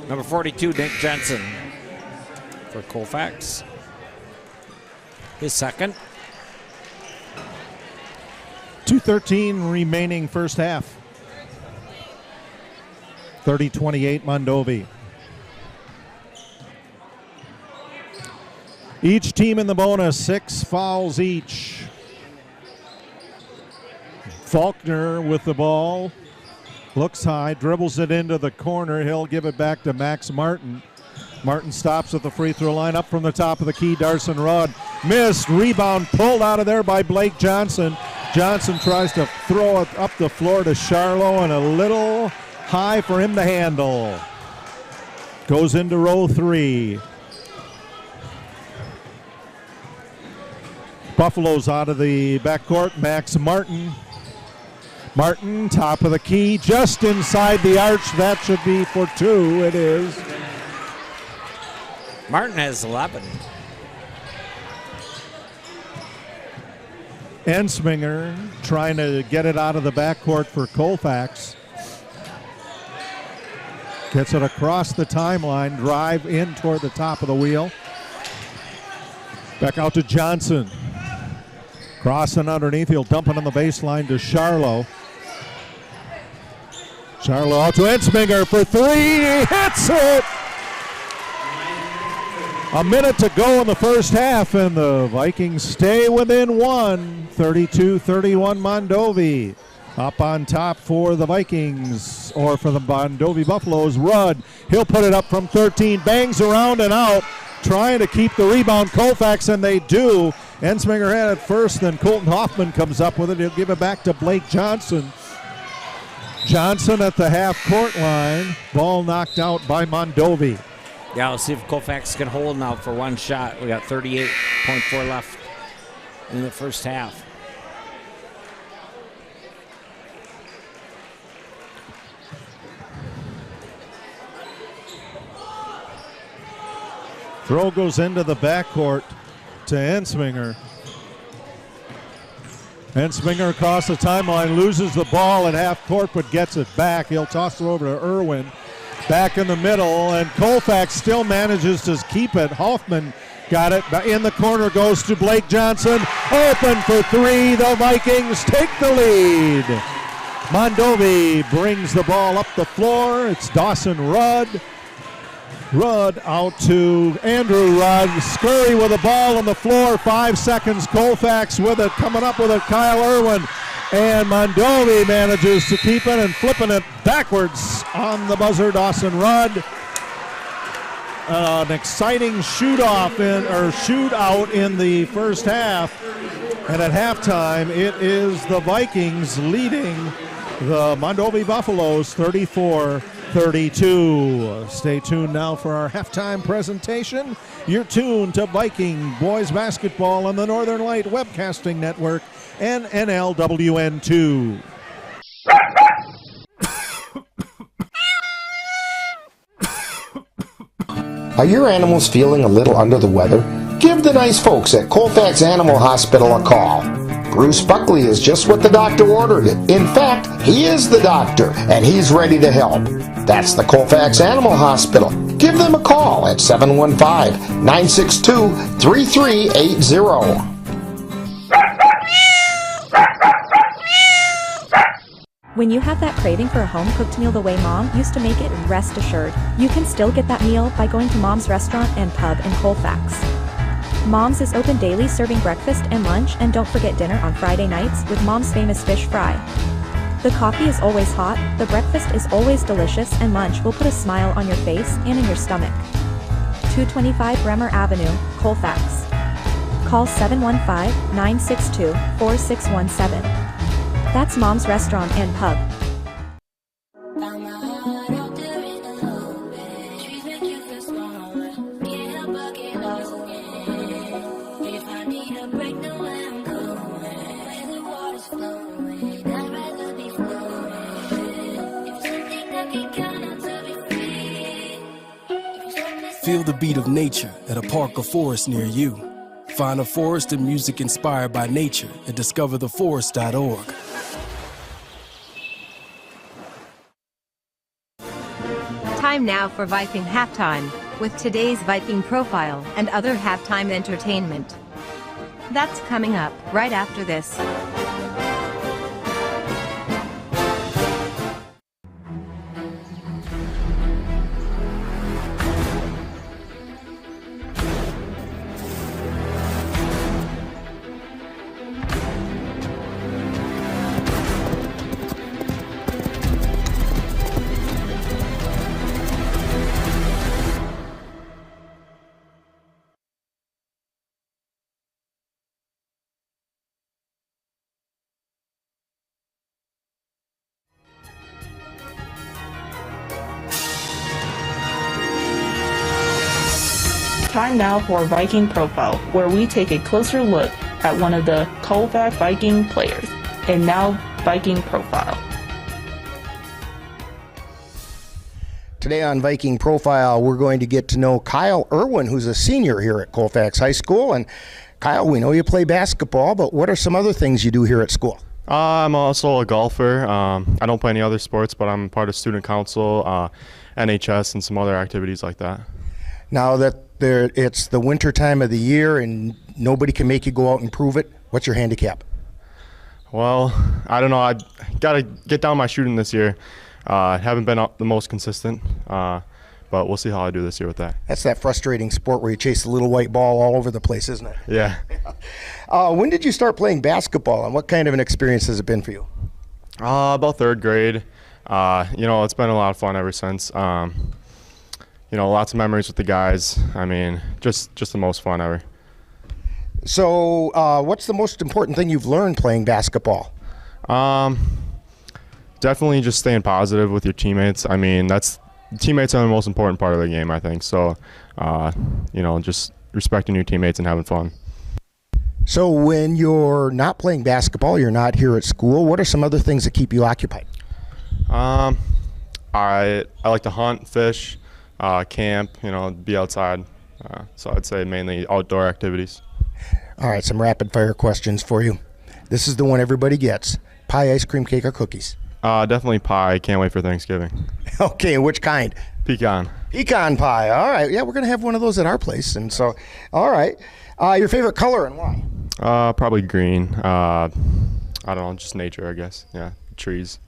S13: Number 42, Nick Jensen for Colfax. His second.
S12: 2:13 remaining first half. 30-28 Mondovi. Each team in the bonus, 6 fouls each. Faulkner with the ball. Looks high, dribbles it into the corner. He'll give it back to Max Martin. Martin stops at the free throw line. Up from the top of the key, Darson Rudd. Missed, rebound pulled out of there by Blake Johnson. Johnson tries to throw it up the floor to Charlo, and a little high for him to handle. Goes into row 3. Buffalo's out of the backcourt. Max Martin. Martin, top of the key, just inside the arch. That should be for 2. It is.
S13: Martin has 11.
S12: Ensminger trying to get it out of the backcourt for Colfax. Gets it across the timeline, drive in toward the top of the wheel. Back out to Johnson. Crossing underneath, he'll dump it on the baseline to Charlo. Charlo out to Ensminger for 3, he hits it! A minute to go in the first half, and the Vikings stay within 1. 32-31 Mondovi. Up on top for the Vikings, or for the Mondovi Buffaloes, Rudd. He'll put it up from 13, bangs around and out, trying to keep the rebound, Colfax, and they do. Ensminger had it first, then Colton Hoffman comes up with it. He'll give it back to Blake Johnson. Johnson at the half-court line. Ball knocked out by Mondovi.
S13: Yeah, we'll see if Colfax can hold now for one shot. We got 38.4 left in the first half.
S12: Throw goes into the backcourt to Ensminger. Ensminger across the timeline, loses the ball at half court, but gets it back. He'll toss it over to Irwin. Back in the middle, and Colfax still manages to keep it. Hoffman got it. In the corner goes to Blake Johnson. Open for 3. The Vikings take the lead. Mondovi brings the ball up the floor. It's Dawson Rudd. Rudd out to Andrew Rudd. Scurry with the ball on the floor. 5 seconds. Colfax with it. Coming up with it, Kyle Irwin. And Mondovi manages to keep it and flipping it backwards on the buzzer. Dawson Rudd. an exciting shootout in the first half. And at halftime, it is the Vikings leading the Mondovi Buffaloes 34-32. Stay tuned now for our halftime presentation. You're tuned to Viking boys basketball on the Northern Light Webcasting Network and NLWN 2.
S2: Are your animals feeling a little under the weather? Give the nice folks at Colfax Animal Hospital a call. Bruce Buckley is just what the doctor ordered. In fact, he is the doctor, and he's ready to help. That's the Colfax Animal Hospital. Give them a call at 715-962-3380.
S16: When you have that craving for a home-cooked meal the way Mom used to make it, rest assured, you can still get that meal by going to Mom's Restaurant and Pub in Colfax. Mom's is open daily, serving breakfast and lunch, and don't forget dinner on Friday nights with Mom's famous fish fry. The coffee is always hot, the breakfast is always delicious, and lunch will put a smile on your face and in your stomach. 225 Bremer Avenue, Colfax. Call 715-962-4617. That's Mom's Restaurant and Pub.
S17: Feel the beat of nature at a park or forest near you. Find a forest and music inspired by nature at discovertheforest.org.
S18: Time now for Viking Halftime, with today's Viking profile and other halftime entertainment. That's coming up right after this.
S6: Time now for Viking Profile, where we take a closer look at one of the Colfax Viking players. And now, Viking Profile.
S2: Today on Viking Profile, we're going to get to know Kyle Irwin, who's a senior here at Colfax High School. And Kyle, we know you play basketball, but what are some other things you do here at school?
S19: I'm also a golfer. I don't play any other sports, but I'm part of student council, NHS, and some other activities like that.
S2: Now that it's the winter time of the year and nobody can make you go out and prove it, what's your handicap?
S19: Well, I don't know. I got to get down my shooting this year. Haven't been the most consistent, but we'll see how I do this year with that.
S2: That's that frustrating sport where you chase the little white ball all over the place, isn't it?
S19: Yeah.
S2: When did you start playing basketball, and what kind of an experience has it been for you?
S19: About third grade. It's been a lot of fun ever since. Lots of memories with the guys. I mean, just the most fun ever.
S2: So what's the most important thing you've learned playing basketball?
S19: Definitely just staying positive with your teammates. I mean, teammates are the most important part of the game, I think. So, just respecting your teammates and having fun.
S2: So when you're not playing basketball, you're not here at school, what are some other things that keep you occupied?
S19: I like to hunt, fish, camp, be outside. So I'd say mainly outdoor activities.
S2: All right, some rapid fire questions for you. This is the one everybody gets. Pie, ice cream, cake, or cookies?
S19: Definitely pie. Can't wait for Thanksgiving.
S2: Okay, which kind?
S19: Pecan.
S2: Pecan pie. All right. Yeah, we're going to have one of those at our place. And so, all right. Your favorite color and why?
S19: Probably green. I don't know, just nature, I guess. Yeah, trees.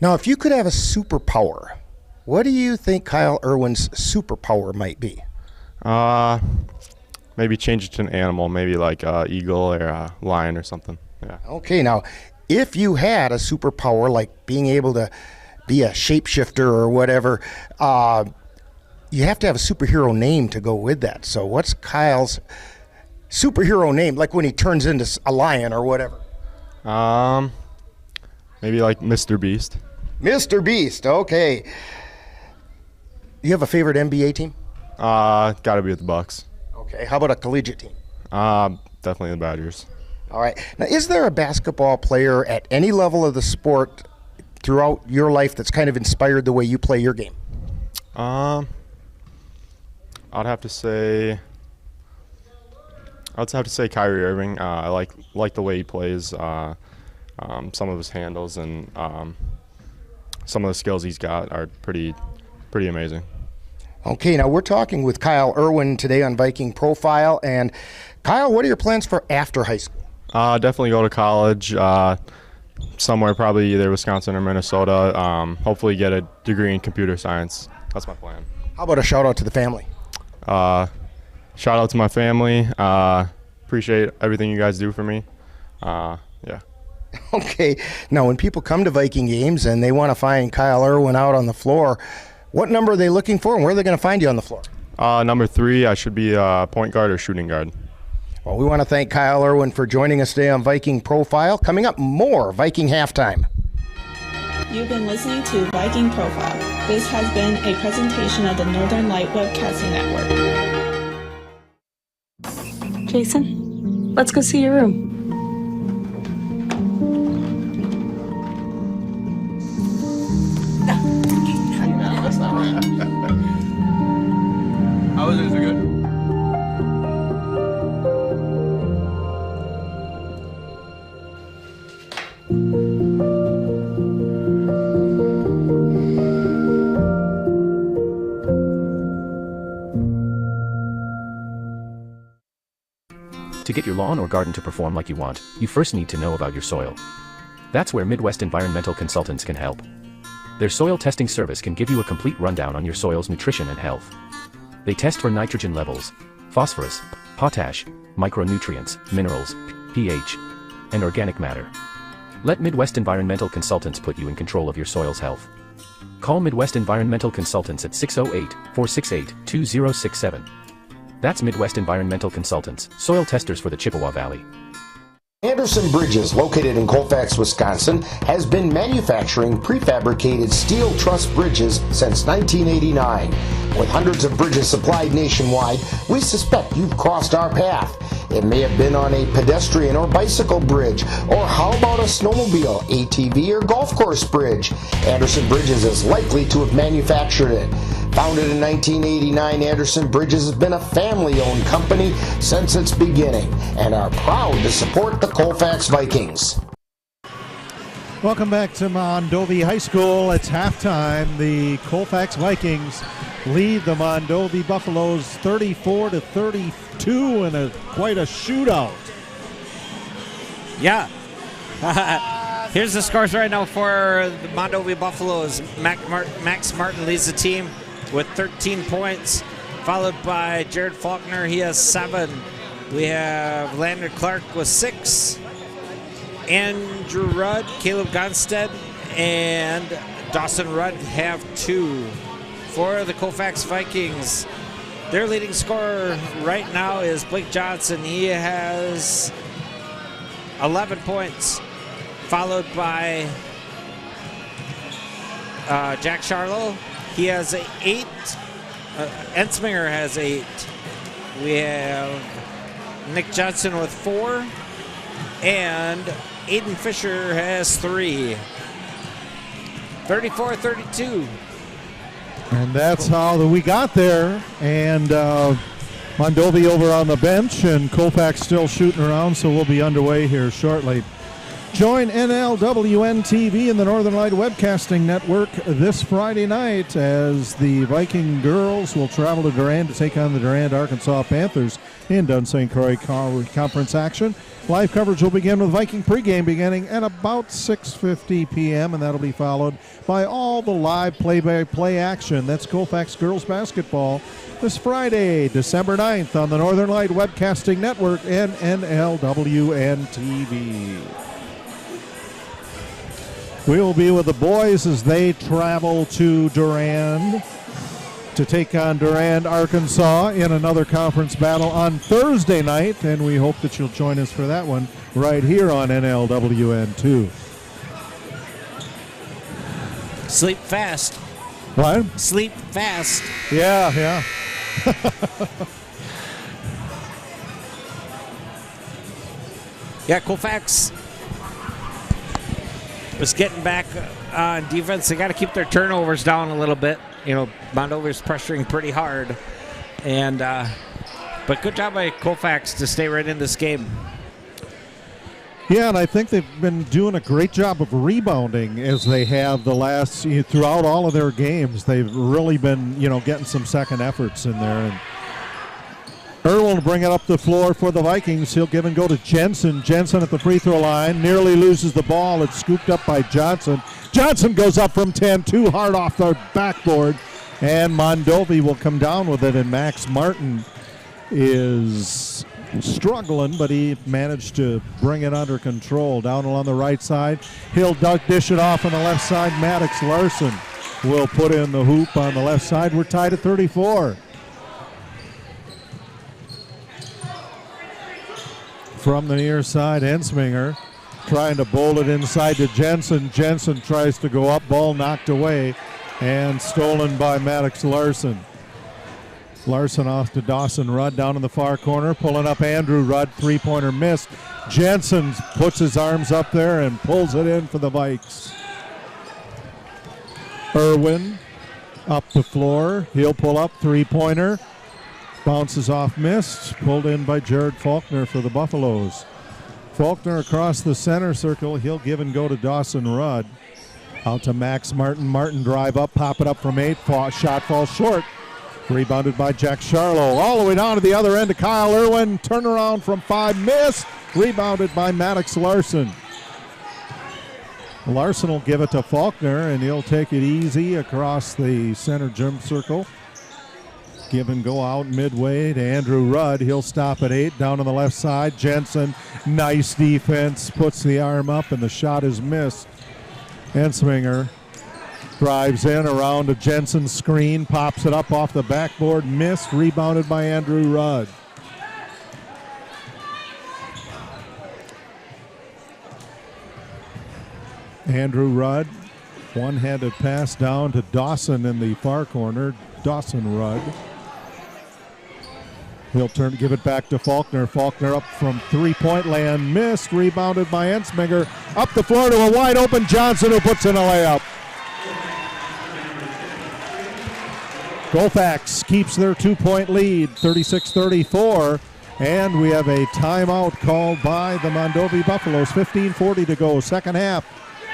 S2: Now, if you could have a superpower, what do you think Kyle Irwin's superpower might be?
S19: Maybe change it to an animal, maybe like eagle or a lion or something. Yeah.
S2: Okay, now, if you had a superpower like being able to be a shapeshifter or whatever, you have to have a superhero name to go with that. So what's Kyle's superhero name, like when he turns into a lion or whatever?
S19: Maybe like Mr. Beast.
S2: Mr. Beast, okay. You have a favorite NBA team?
S19: Got to be with the Bucks.
S2: Okay, how about a collegiate team?
S19: Definitely the Badgers.
S2: All right. Now, is there a basketball player at any level of the sport throughout your life that's kind of inspired the way you play your game?
S19: I'd have to say Kyrie Irving. I like the way he plays, some of his handles, and some of the skills he's got are pretty amazing.
S2: Okay, now we're talking with Kyle Irwin today on Viking Profile. And Kyle, what are your plans for after high school?
S19: Definitely go to college, somewhere probably either Wisconsin or Minnesota. Hopefully get a degree in computer science. That's my plan.
S2: How about a shout out to the family?
S19: Shout out to my family. Appreciate everything you guys do for me. Yeah.
S2: Okay. Now, when people come to Viking games and they want to find Kyle Irwin out on the floor, what number are they looking for, and where are they going to find you on the floor?
S19: Number 3, I should be point guard or shooting guard.
S2: Well, we want to thank Kyle Irwin for joining us today on Viking Profile. Coming up, more Viking Halftime.
S6: You've been listening to Viking Profile. This has been a presentation of the Northern Light Webcasting Network.
S10: Jason, let's go see your room.
S3: That's not right. How was it? Is it good?
S20: To get your lawn or garden to perform like you want, you first need to know about your soil. That's where Midwest Environmental Consultants can help. Their soil testing service can give you a complete rundown on your soil's nutrition and health. They test for nitrogen levels, phosphorus, potash, micronutrients, minerals, pH, and organic matter. Let Midwest Environmental Consultants put you in control of your soil's health. Call Midwest Environmental Consultants at 608-468-2067. That's Midwest Environmental Consultants, soil testers for the Chippewa Valley.
S2: Anderson Bridges, located in Colfax, Wisconsin, has been manufacturing prefabricated steel truss bridges since 1989. With hundreds of bridges supplied nationwide, we suspect you've crossed our path. It may have been on a pedestrian or bicycle bridge, or how about a snowmobile, ATV, or golf course bridge? Anderson Bridges is likely to have manufactured it. Founded in 1989, Anderson Bridges has been a family-owned company since its beginning and are proud to support the Colfax Vikings.
S12: Welcome back to Mondovi High School. It's halftime. The Colfax Vikings lead the Mondovi Buffaloes 34-32 in quite a shootout.
S13: Yeah. Here's the scores right now for the Mondovi Buffaloes. Max Martin leads the team with 13 points, followed by Jared Faulkner. He has 7. We have Landon Clark with 6. Andrew Rudd, Caleb Gonstead, and Dawson Rudd have 2. For the Colfax Vikings, their leading scorer right now is Blake Johnson. He has 11 points, followed by Jack Charlo. He has 8. Ensminger has 8. We have Nick Johnson with 4. And Aiden Fisher has 3. 34-32.
S12: And that's how we got there. And Mondovi over on the bench, and Colfax still shooting around, so we'll be underway here shortly. Join NLWN TV and the Northern Light Webcasting Network this Friday night as the Viking girls will travel to Durand to take on the Durand Arkansas Panthers in Dun St. Croix Conference action. Live coverage will begin with Viking pregame beginning at about 6:50 p.m., and that'll be followed by all the live play-by-play action. That's Colfax girls basketball this Friday, December 9th on the Northern Light Webcasting Network and NLWN TV. We'll be with the boys as they travel to Durand. to take on Durand, Arkansas in another conference battle on Thursday night, and we hope that you'll join us for that one right here on NLWN 2.
S13: Sleep fast.
S12: What?
S13: Sleep fast.
S12: Yeah.
S13: Yeah, Colfax was getting back on defense. They got to keep their turnovers down a little bit. You know, Mondovi's pressuring pretty hard. And but good job by Colfax to stay right in this game.
S12: Yeah, and I think they've been doing a great job of rebounding as they have throughout all of their games. They've really been, getting some second efforts in there. And Irwin will bring it up the floor for the Vikings. He'll give and go to Jensen. Jensen at the free throw line. Nearly loses the ball. It's scooped up by Johnson. Johnson goes up from 10, too hard off the backboard. And Mondovi will come down with it. And Max Martin is struggling, but he managed to bring it under control. Down along the right side. He'll dish it off on the left side. Maddox Larson will put in the hoop on the left side. We're tied at 34. From the near side, Ensminger trying to bowl it inside to Jensen. Jensen tries to go up, ball knocked away and stolen by Maddox Larson. Larson off to Dawson Rudd down in the far corner, pulling up Andrew Rudd, three-pointer missed. Jensen puts his arms up there and pulls it in for the Vikes. Irwin up the floor, he'll pull up, three-pointer. Bounces off, missed, pulled in by Jared Faulkner for the Buffaloes. Faulkner across the center circle, he'll give and go to Dawson Rudd. Out to Max Martin. Martin drive up, pop it up from 8, shot falls short. Rebounded by Jack Charlo. All the way down to the other end to Kyle Irwin. Turnaround from 5, missed. Rebounded by Maddox Larson. Larson will give it to Faulkner, and he'll take it easy across the center jump circle. Give and go out midway to Andrew Rudd. He'll stop at 8, down on the left side. Jensen, nice defense, puts the arm up, and the shot is missed. Ensminger drives in around a Jensen screen, pops it up off the backboard, missed, rebounded by Andrew Rudd. Andrew Rudd, one-handed pass down to Dawson in the far corner. Dawson Rudd. He'll give it back to Faulkner. Faulkner up from three-point land, missed, rebounded by Ensminger. Up the floor to a wide-open Johnson who puts in a layup. Colfax keeps their 2-point lead, 36-34, and we have a timeout called by the Mondovi Buffaloes. 15:40 to go, second half.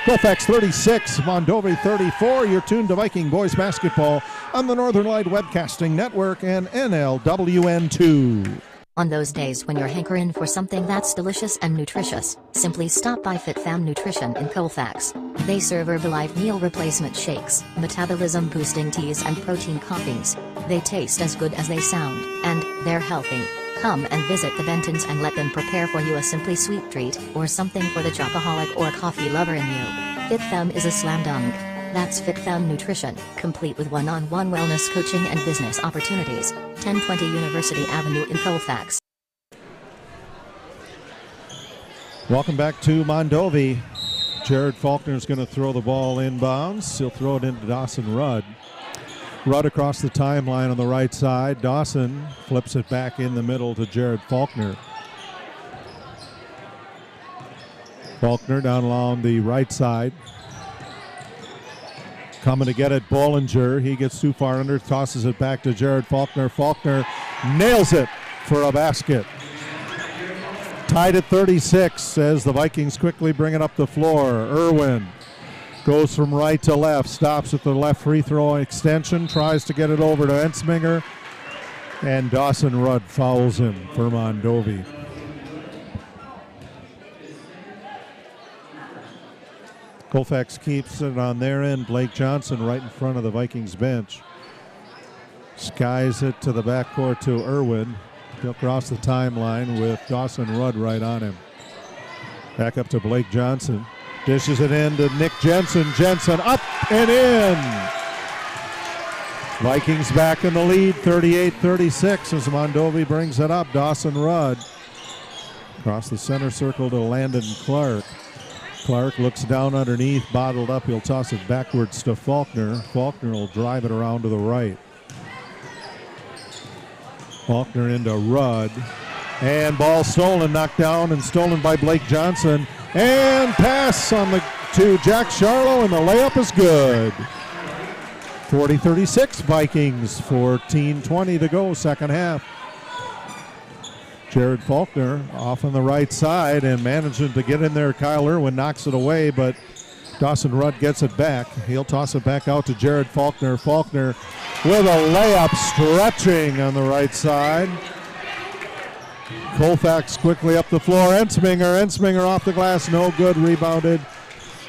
S12: Colfax 36, Mondovi 34. You're tuned to Viking Boys Basketball on the Northern Light Webcasting Network and NLWN2.
S21: On those days when you're hankering for something that's delicious and nutritious, simply stop by FitFam Nutrition in Colfax. They serve Herbalife meal replacement shakes, metabolism-boosting teas and protein coffees. They taste as good as they sound, and they're healthy. Come and visit the Bentons and let them prepare for you a simply sweet treat, or something for the chocoholic or coffee lover in you. FitFam is a slam dunk. That's FitFam Nutrition, complete with one-on-one wellness coaching and business opportunities. 1020 University Avenue in Colfax.
S12: Welcome back to Mondovi. Jared Faulkner is going to throw the ball inbounds. He'll throw it into Dawson Rudd. Rudd across the timeline on the right side. Dawson flips it back in the middle to Jared Faulkner. Faulkner down along the right side. Coming to get it, Bollinger. He gets too far under, tosses it back to Jared Faulkner. Faulkner nails it for a basket. Tied at 36 as the Vikings quickly bring it up the floor. Irwin goes from right to left, stops at the left free throw extension, tries to get it over to Ensminger, and Dawson Rudd fouls him for Mondovi. Colfax keeps it on their end. Blake Johnson right in front of the Vikings bench. Skies it to the backcourt to Irwin. He'll cross the timeline with Dawson Rudd right on him. Back up to Blake Johnson. Dishes it in to Nick Jensen. Jensen up and in. Vikings back in the lead, 38-36 as Mondovi brings it up. Dawson Rudd across the center circle to Landon Clark. Clark looks down underneath, bottled up. He'll toss it backwards to Faulkner. Faulkner will drive it around to the right. Faulkner into Rudd. And ball stolen, knocked down and stolen by Blake Johnson. And pass to Jack Charlo, and the layup is good. 40-36 Vikings, 14:20 to go, second half. Jared Faulkner off on the right side and managing to get in there. Kyle Irwin knocks it away, but Dawson Rudd gets it back. He'll toss it back out to Jared Faulkner. Faulkner with a layup, stretching on the right side. Colfax quickly up the floor. Ensminger off the glass, no good. Rebounded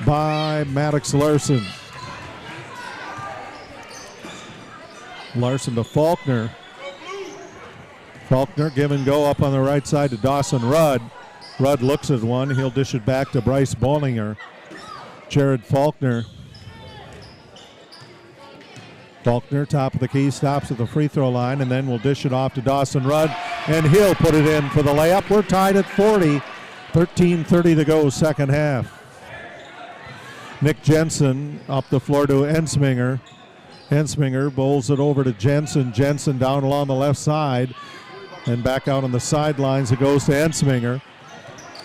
S12: by Maddox Larson. Larson to Faulkner. Faulkner give and go up on the right side to Dawson Rudd. Rudd looks at one. He'll dish it back to Bryce Bollinger. Jared Faulkner. Faulkner, top of the key, stops at the free throw line, and then we'll dish it off to Dawson Rudd, and he'll put it in for the layup. We're tied at 40. 13:30 to go, second half. Nick Jensen up the floor to Ensminger. Ensminger bowls it over to Jensen. Jensen down along the left side. And back out on the sidelines, it goes to Ensminger.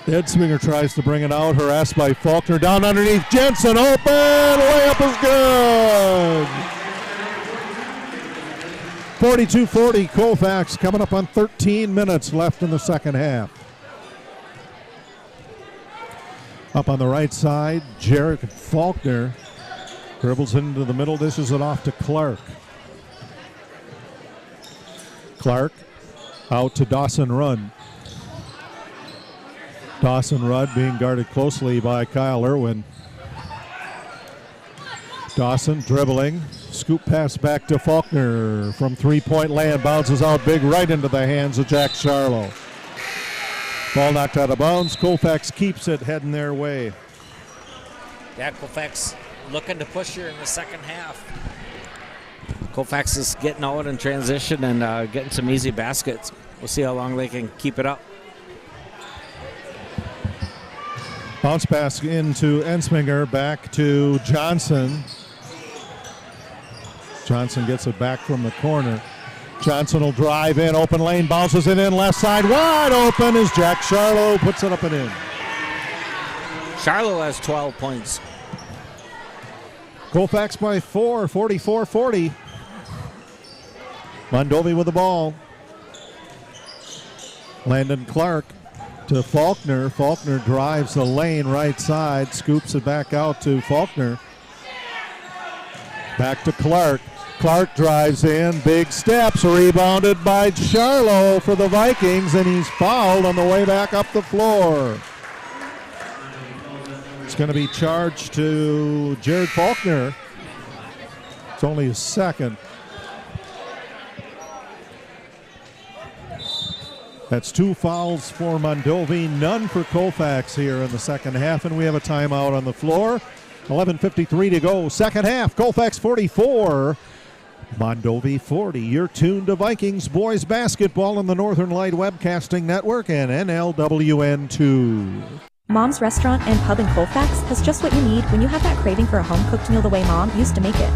S12: Ensminger tries to bring it out, harassed by Faulkner. Down underneath, Jensen open, layup is good. 42-40, Colfax coming up on 13 minutes left in the second half. Up on the right side, Jared Faulkner dribbles into the middle, dishes it off to Clark. Clark out to Dawson Rudd. Dawson Rudd being guarded closely by Kyle Irwin. Dawson dribbling, scoop pass back to Faulkner from three-point land, bounces out big right into the hands of Jack Charlo. Ball knocked out of bounds. Colfax keeps it, heading their way.
S13: Yeah, Colfax looking to push here in the second half. Colfax is getting out in transition and getting some easy baskets. We'll see how long they can keep it up.
S12: Bounce pass into Ensminger, back to Johnson. Johnson gets it back from the corner. Johnson will drive in, open lane, bounces it in, left side, wide open as Jack Charlo puts it up and in.
S13: Charlo has 12 points.
S12: Colfax by 4, 44-40. Mondovi with the ball. Landon Clark to Faulkner. Faulkner drives the lane right side, scoops it back out to Faulkner. Back to Clark. Clark drives in, big steps, rebounded by Charlo for the Vikings, and he's fouled on the way back up the floor. It's going to be charged to Jared Faulkner. It's only his second. That's 2 fouls for Mondovi, none for Colfax here in the second half, and we have a timeout on the floor. 11:53 to go, second half. Colfax 44, Mondovi 40. You're tuned to Vikings boys basketball on the Northern Light Webcasting Network and NLWN 2.
S16: Mom's Restaurant and Pub in Colfax has just what you need when you have that craving for a home-cooked meal the way Mom used to make it.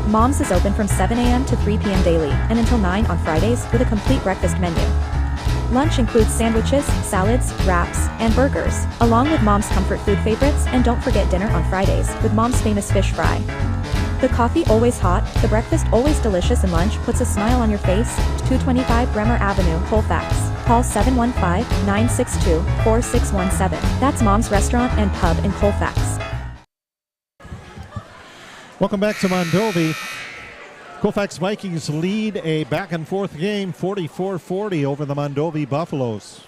S16: Mom's is open from 7 a.m. to 3 p.m. daily and until 9 on Fridays with a complete breakfast menu. Lunch includes sandwiches, salads, wraps, and burgers, along with Mom's comfort food favorites, and don't forget dinner on Fridays with Mom's famous fish fry. The coffee always hot, the breakfast always delicious, and lunch puts a smile on your face. 225 Bremer Avenue, Colfax. Call 715-962-4617. That's Mom's Restaurant and Pub in Colfax.
S12: Welcome back to Mondovi. Colfax Vikings lead a back-and-forth game, 44-40 over the Mondovi Buffaloes.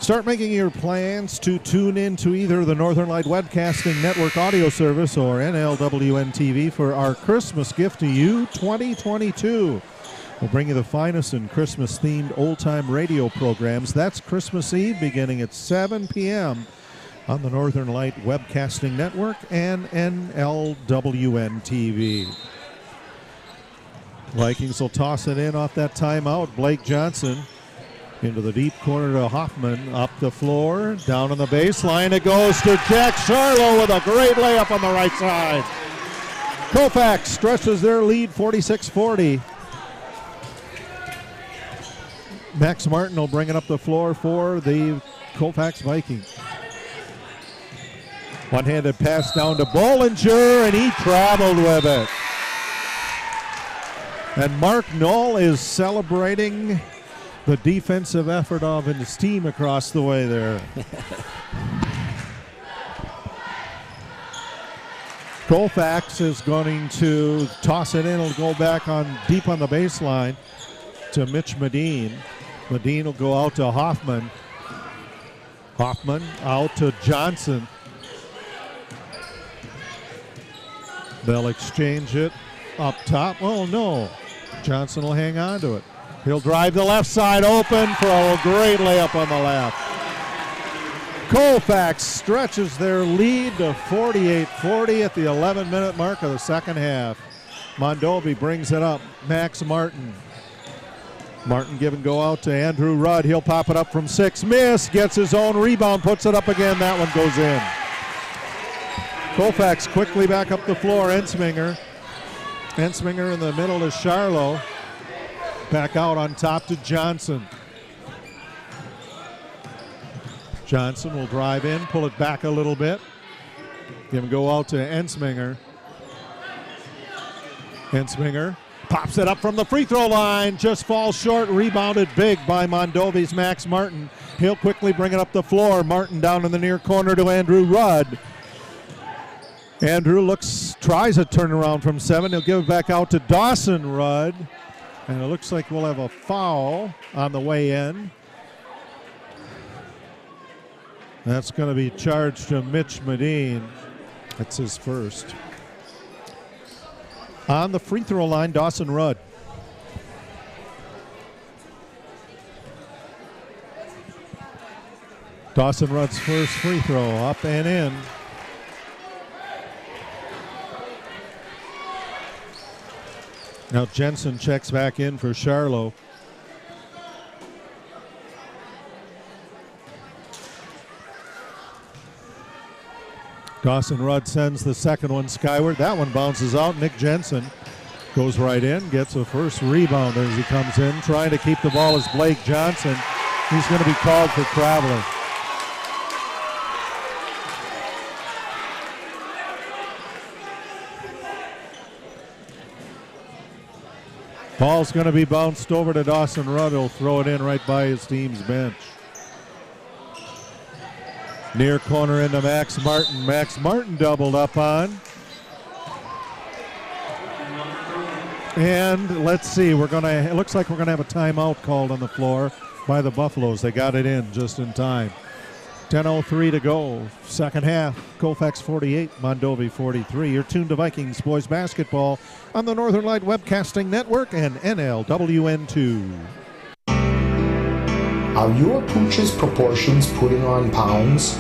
S12: Start making your plans to tune in to either the Northern Light Webcasting Network audio service or NLWN TV for our Christmas gift to you 2022. We'll bring you the finest in Christmas-themed old-time radio programs. That's Christmas Eve beginning at 7 p.m. on the Northern Light Webcasting Network and NLWN TV. Vikings will toss it in off that timeout. Blake Johnson into the deep corner to Hoffman, up the floor, down on the baseline. It goes to Jack Charlo with a great layup on the right side. Colfax stretches their lead 46-40. Max Martin will bring it up the floor for the Colfax Vikings. One-handed pass down to Bollinger, and he traveled with it. And Mark Knoll is celebrating the defensive effort of his team across the way there. Colfax is going to toss it in. It'll go back on deep on the baseline to Mitch Medine. Medine will go out to Hoffman. Hoffman out to Johnson. They'll exchange it up top. Oh, no. Johnson will hang on to it. He'll drive the left side open for a great layup on the left. Colfax stretches their lead to 48-40 at the 11-minute mark of the second half. Mondovi brings it up. Max Martin. Martin give and go out to Andrew Rudd. He'll pop it up from 6. Miss. Gets his own rebound. Puts it up again. That one goes in. Colfax quickly back up the floor. Ensminger. Ensminger in the middle to Charlo. Back out on top to Johnson. Johnson will drive in, pull it back a little bit. Give him go out to Ensminger. Ensminger pops it up from the free throw line. Just falls short. Rebounded big by Mondovi's Max Martin. He'll quickly bring it up the floor. Martin down in the near corner to Andrew Rudd. Andrew tries a turnaround from 7. He'll give it back out to Dawson Rudd. And it looks like we'll have a foul on the way in. That's going to be charged to Mitch Medine. That's his first. On the free throw line, Dawson Rudd. Dawson Rudd's first free throw, up and in. Now Jensen checks back in for Charlo. Dawson Rudd sends the second one skyward. That one bounces out. Nick Jensen goes right in, gets a first rebound as he comes in. Trying to keep the ball is Blake Johnson. He's going to be called for traveling. Ball's going to be bounced over to Dawson Rudd. He'll throw it in right by his team's bench. Near corner into Max Martin. Max Martin doubled up on. And let's see, it looks like we're going to have a timeout called on the floor by the Buffaloes. They got it in just in time. 10:03 to go. Second half. Colfax 48, Mondovi 43. You're tuned to Vikings boys basketball on the Northern Light Webcasting Network and NLWN2.
S2: Are your pooch's proportions putting on pounds?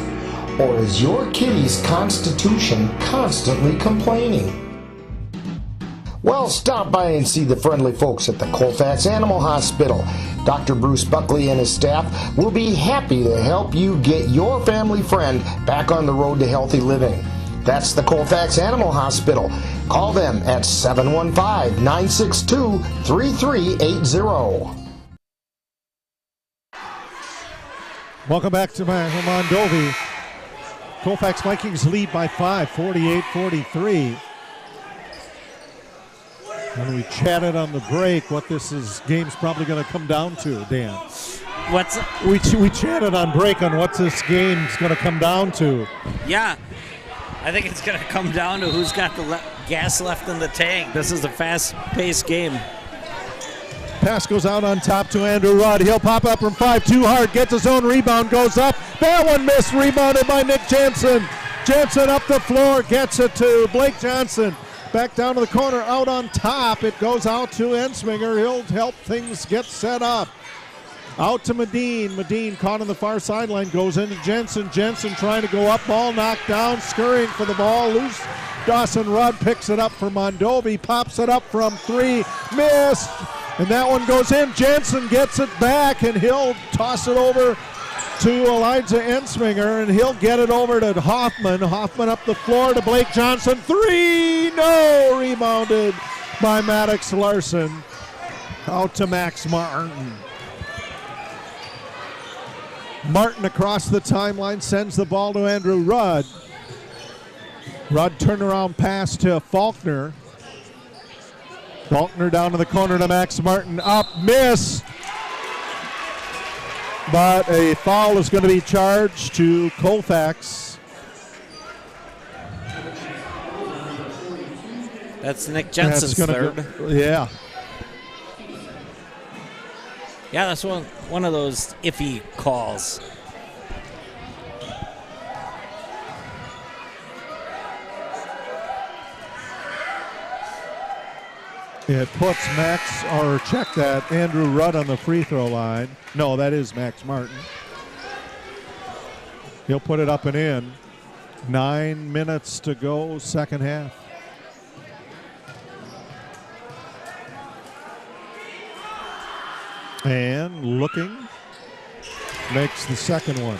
S2: Or is your kitty's constitution constantly complaining? Well, stop by and see the friendly folks at the Colfax Animal Hospital. Dr. Bruce Buckley and his staff will be happy to help you get your family friend back on the road to healthy living. That's the Colfax Animal Hospital. Call them at 715-962-3380.
S12: Welcome back to Mondovi. Colfax Vikings lead by 5, 48-43. And we chatted on the break what game's probably going to come down to, Dan. We chatted on break on what this game's going to come down to.
S13: Yeah, I think it's going to come down to who's got the gas left in the tank. This is a fast-paced game.
S12: Pass goes out on top to Andrew Rudd. He'll pop up from 5 too hard, gets his own rebound, goes up. That one missed, rebounded by Nick Jensen. Jensen up the floor, gets it to Blake Johnson. Back down to the corner, out on top. It goes out to Ensminger. He'll help things get set up. Out to Medine. Medine caught on the far sideline. Goes into Jensen. Jensen trying to go up. Ball knocked down. Scurrying for the ball. Loose. Dawson Rudd picks it up for Mondovi. Pops it up from 3. Missed. And that one goes in. Jensen gets it back, and he'll toss it over to Elijah Ensminger, and he'll get it over to Hoffman. Hoffman up the floor to Blake Johnson. 3. No. Rebounded by Maddox Larson. Out to Max Martin. Martin across the timeline sends the ball to Andrew Rudd. Rudd turnaround pass to Faulkner. Faulkner down to the corner to Max Martin. Up, miss. But a foul is going to be charged to Colfax.
S13: That's Nick Jensen's third.
S12: Yeah.
S13: Yeah, that's one of those iffy calls.
S12: It puts Andrew Rudd on the free throw line. No, that is Max Martin. He'll put it up and in. 9 minutes to go, second half. And looking, makes the second one.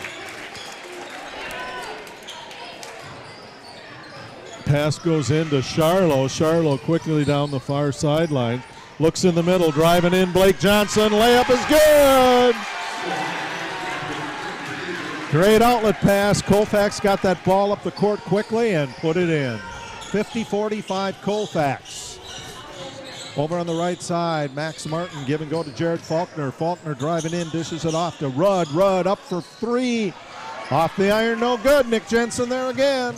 S12: Pass goes into Charlo. Charlo quickly down the far sideline. Looks in the middle, driving in Blake Johnson. Layup is good. Great outlet pass. Colfax got that ball up the court quickly and put it in. 50-45 Colfax. Over on the right side, Max Martin give and go to Jared Faulkner. Faulkner driving in, dishes it off to Rudd. Rudd up for 3. Off the iron, no good. Nick Jensen there again.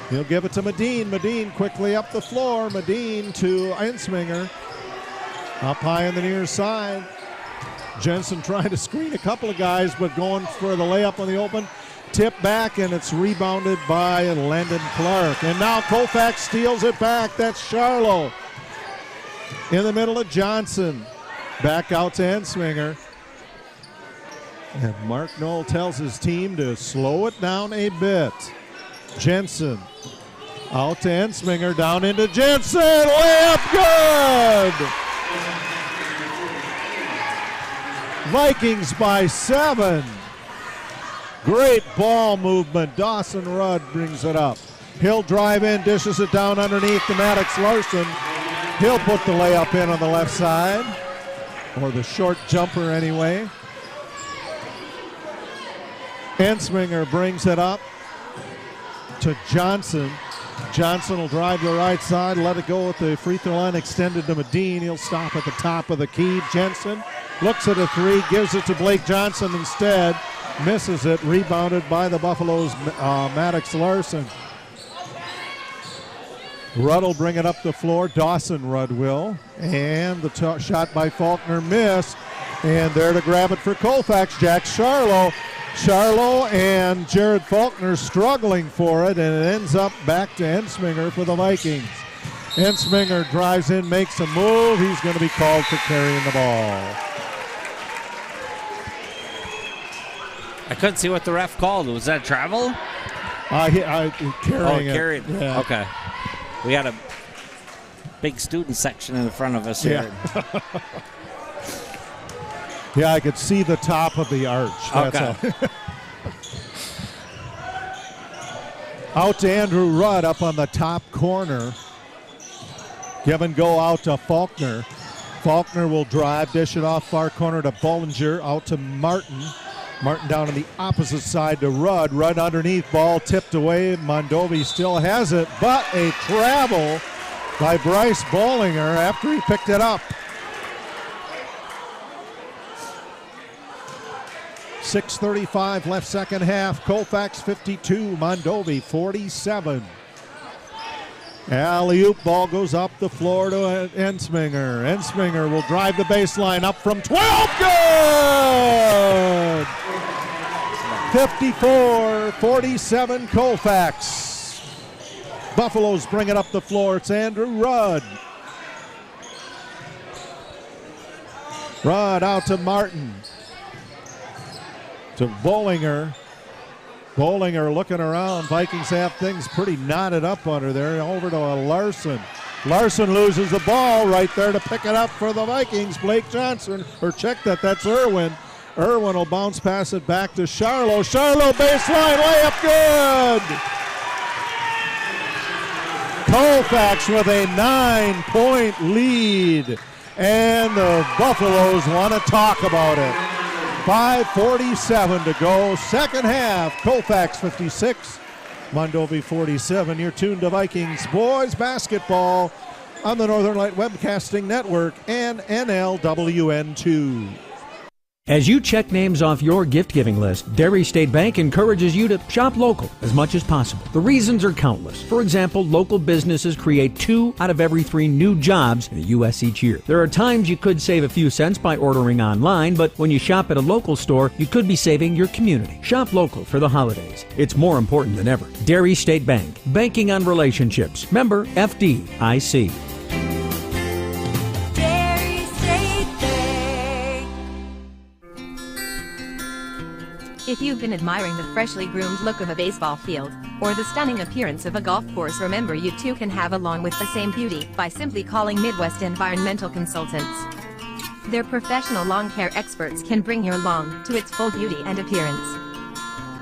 S12: He'll give it to Medine. Medine quickly up the floor. Medine to Ensminger. Up high on the near side. Jensen trying to screen a couple of guys, but going for the layup on the open. Tip back, and it's rebounded by Landon Clark. And now Colfax steals it back. That's Charlo. In the middle of Johnson. Back out to Ensminger. And Mark Knoll tells his team to slow it down a bit. Jensen out to Ensminger, down into Jensen. Layup good! Vikings by 7. Great ball movement. Dawson Rudd brings it up. He'll drive in, dishes it down underneath to Maddox Larson. He'll put the layup in on the left side, or the short jumper anyway. Ensminger brings it up to Johnson. Johnson will drive to the right side, let it go with the free throw line extended to Medine. He'll stop at the top of the key. Jensen looks at a 3, gives it to Blake Johnson instead. Misses it, rebounded by the Buffaloes' Maddox Larson. Rudd will bring it up the floor. Dawson Rudd will. And the shot by Faulkner missed. And there to grab it for Colfax, Jack Charlo. Charlo and Jared Faulkner struggling for it, and it ends up back to Ensminger for the Vikings. Ensminger drives in, makes a move. He's going to be called for carrying the ball.
S13: I couldn't see what the ref called. Was that travel?
S12: Carrying it.
S13: Carried.
S12: Yeah.
S13: Okay. We had a big student section in front of us here.
S12: Yeah. Yeah, I could see the top of the arch. That's
S13: okay.
S12: Out to Andrew Rudd up on the top corner. Give and go out to Faulkner. Faulkner will drive, dish it off far corner to Bollinger, out to Martin. Martin down on the opposite side to Rudd. Rudd underneath, ball tipped away. Mondovi still has it, but a travel by Bryce Bollinger after he picked it up. 6:35 left second half. Colfax 52, Mondovi 47. Alley-oop ball goes up the floor to Ensminger. Ensminger will drive the baseline up from 12. Good! 54-47 Colfax. Buffaloes bring it up the floor. It's Andrew Rudd. Rudd out to Martin. To Bollinger. Bollinger looking around. Vikings have things pretty knotted up under there. Over to Larson. Larson loses the ball right there to pick it up for the Vikings. Blake Johnson, or check that, that's Irwin. Irwin will bounce pass it back to Charlo. Charlo baseline, layup good. Colfax with a 9-point lead. And the Buffaloes want to talk about it. 5:47 to go. Second half, Colfax 56, Mondovi 47. You're tuned to Vikings boys basketball on the Northern Light Webcasting Network and NLWN 2.
S15: As you check names off your gift-giving list, Dairy State Bank encourages you to shop local as much as possible. The reasons are countless. For example, local businesses create 2 out of every 3 new jobs in the U.S. each year. There are times you could save a few cents by ordering online, but when you shop at a local store, you could be saving your community. Shop local for the holidays. It's more important than ever. Dairy State Bank. Banking on relationships. Member FDIC.
S18: If you've been admiring the freshly groomed look of a baseball field, or the stunning appearance of a golf course, remember you too can have a lawn with the same beauty by simply calling Midwest Environmental Consultants. Their professional lawn care experts can bring your lawn to its full beauty and appearance.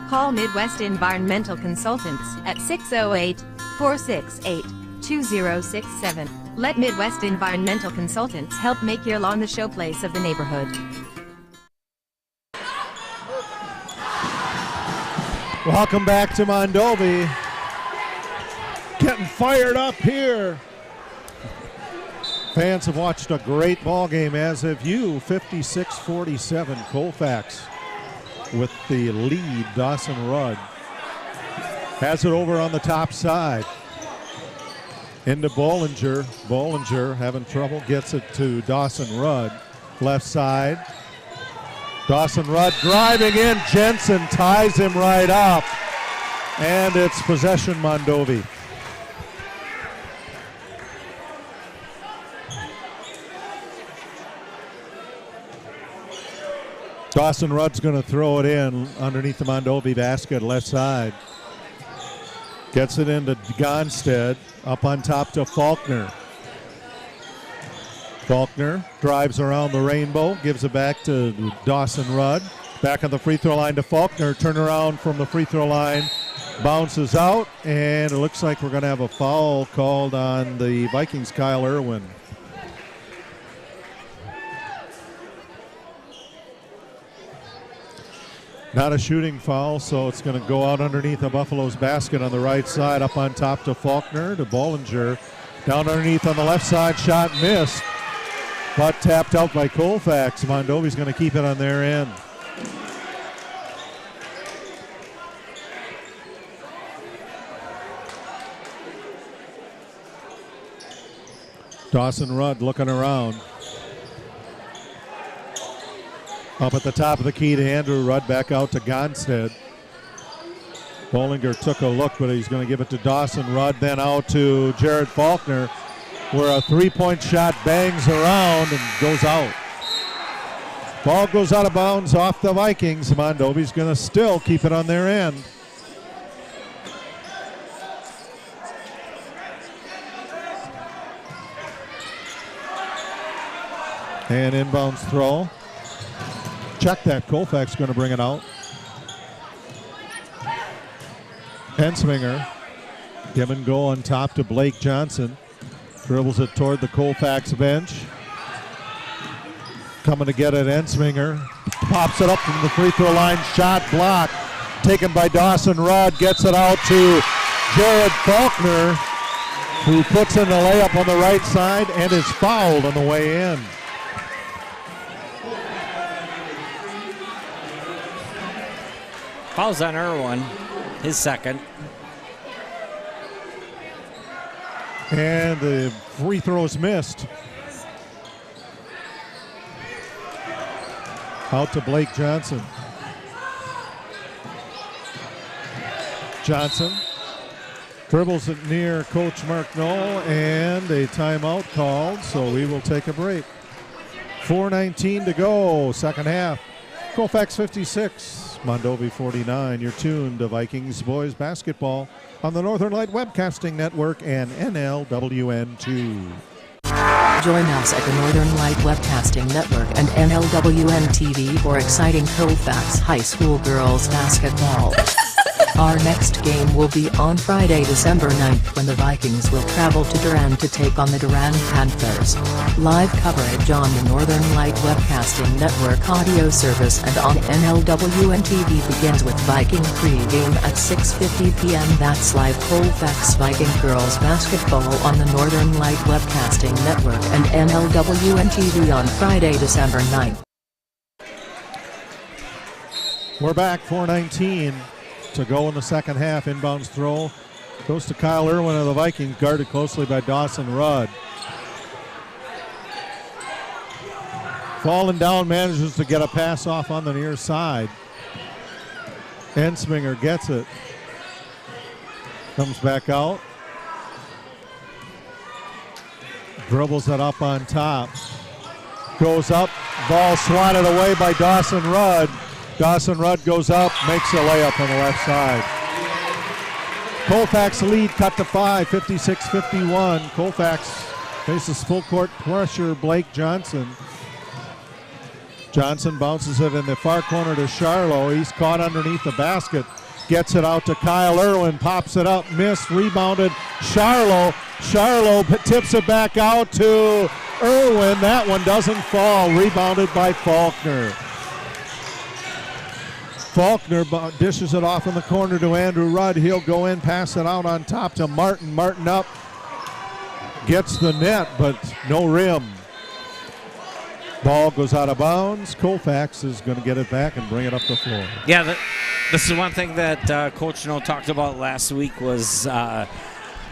S18: Call Midwest Environmental Consultants at 608-468-2067. Let Midwest Environmental Consultants help make your lawn the showplace of the neighborhood.
S12: Welcome back to Mondovi. Getting fired up here. Fans have watched a great ball game, as have you. 56-47 Colfax with the lead. Dawson Rudd has it over on the top side. Into Bollinger. Bollinger having trouble. Gets it to Dawson Rudd. Left side. Dawson Rudd driving in. Jensen ties him right up. And it's possession Mondovi. Dawson Rudd's going to throw it in underneath the Mondovi basket, left side. Gets it into Gonstead. Up on top to Faulkner. Faulkner drives around the rainbow, gives it back to Dawson Rudd. Back on the free throw line to Faulkner. Turn around from the free throw line. Bounces out, and it looks like we're going to have a foul called on the Vikings, Kyle Irwin. Not a shooting foul, so it's going to go out underneath the Buffalo's basket on the right side. Up on top to Faulkner, to Bollinger. Down underneath on the left side, shot missed. But tapped out by Colfax. Mondovi's going to keep it on their end. Dawson Rudd looking around. Up at the top of the key to Andrew Rudd, back out to Gonstead. Bollinger took a look, but he's going to give it to Dawson Rudd, then out to Jared Faulkner, where a three-point shot bangs around and goes out. Ball goes out of bounds off the Vikings. Mondovi's going to still keep it on their end. And inbounds throw. Check that. Colfax going to bring it out. Hensminger. Give and go on top to Blake Johnson. Dribbles it toward the Colfax bench. Coming to get it, Ensminger. Pops it up from the free throw line. Shot blocked. Taken by Dawson Rudd. Gets it out to Jared Faulkner, who puts in the layup on the right side and is fouled on the way in.
S13: Foul's on Irwin, his second.
S12: And the free throw is missed. Out to Blake Johnson. Johnson dribbles it near Coach Mark Knoll, and a timeout called, so we will take a break. 4:19 to go, second half. Colfax 56, Mondovi 49. You're tuned to Vikings boys basketball on the Northern Light Webcasting Network and NLWN2.
S4: Join us at the Northern Light Webcasting Network and NLWN TV for exciting Colfax High School girls basketball. Our next game will be on Friday, December 9th, when the Vikings will travel to Durand to take on the Durand Panthers. Live coverage on the Northern Light Webcasting Network audio service and on NLWN TV begins with Viking pregame at 6:50 p.m. That's live Colfax Viking girls basketball on the Northern Light Webcasting Network and NLWN TV on Friday, December 9th.
S12: We're back, 4:19 to go in the second half. Inbounds throw goes to Kyle Irwin of the Vikings, guarded closely by Dawson Rudd. Falling down, manages to get a pass off on the near side. Ensminger gets it. Comes back out. Dribbles it up on top. Goes up. Ball swatted away by Dawson Rudd. Dawson Rudd goes up, makes a layup on the left side. Colfax lead cut to 5, 56-51. Colfax faces full court pressure, Blake Johnson. Johnson bounces it in the far corner to Charlo. He's caught underneath the basket. Gets it out to Kyle Irwin, pops it up, missed, rebounded. Charlo tips it back out to Irwin. That one doesn't fall, rebounded by Faulkner. Faulkner dishes it off in the corner to Andrew Rudd. He'll go in, pass it out on top to Martin. Martin up, gets the net, but no rim. Ball goes out of bounds. Colfax is going to get it back and bring it up the floor.
S13: Yeah, this is one thing that Coach No talked about last week was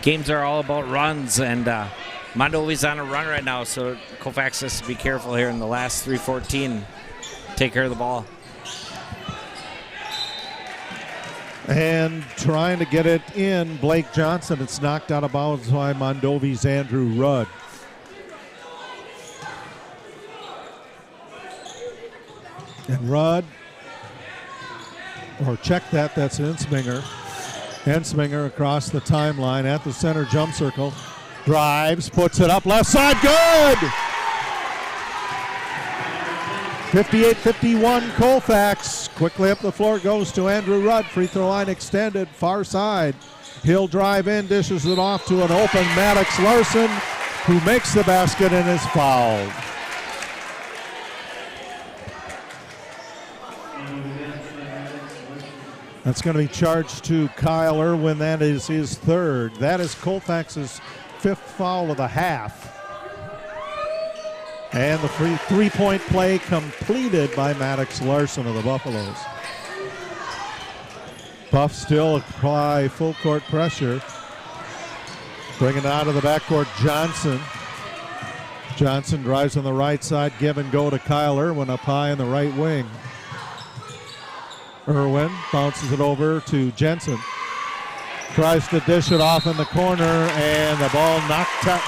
S13: games are all about runs, and Mondovi's on a run right now, so Colfax has to be careful here in the last 3:14. Take care of the ball.
S12: And trying to get it in, Blake Johnson. It's knocked out of bounds by Mondovi's Andrew Rudd. And Rudd, or check that, that's Ensminger. Ensminger across the timeline at the center jump circle. Drives, puts it up, left side, good! 58-51 Colfax. Quickly up the floor goes to Andrew Rudd. Free throw line extended, far side. He'll drive in, dishes it off to an open Maddox Larson, who makes the basket and is fouled. That's going to be charged to Kyle Irwin. That is his third. That is Colfax's fifth foul of the half. And the three-point play completed by Maddox Larson of the Buffaloes. Buff still apply full court pressure. Bringing it out of the backcourt, Johnson. Johnson drives on the right side, give and go to Kyle Irwin up high in the right wing. Irwin bounces it over to Jensen. Tries to dish it off in the corner, and the ball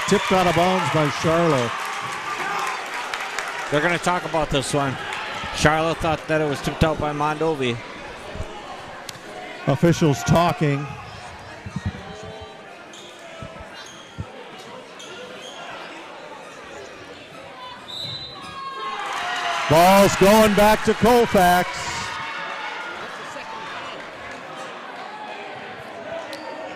S12: tipped out of bounds by Charlo.
S13: They're going to talk about this one. Charlotte thought that it was tipped out by Mondovi.
S12: Officials talking. Ball's going back to Colfax.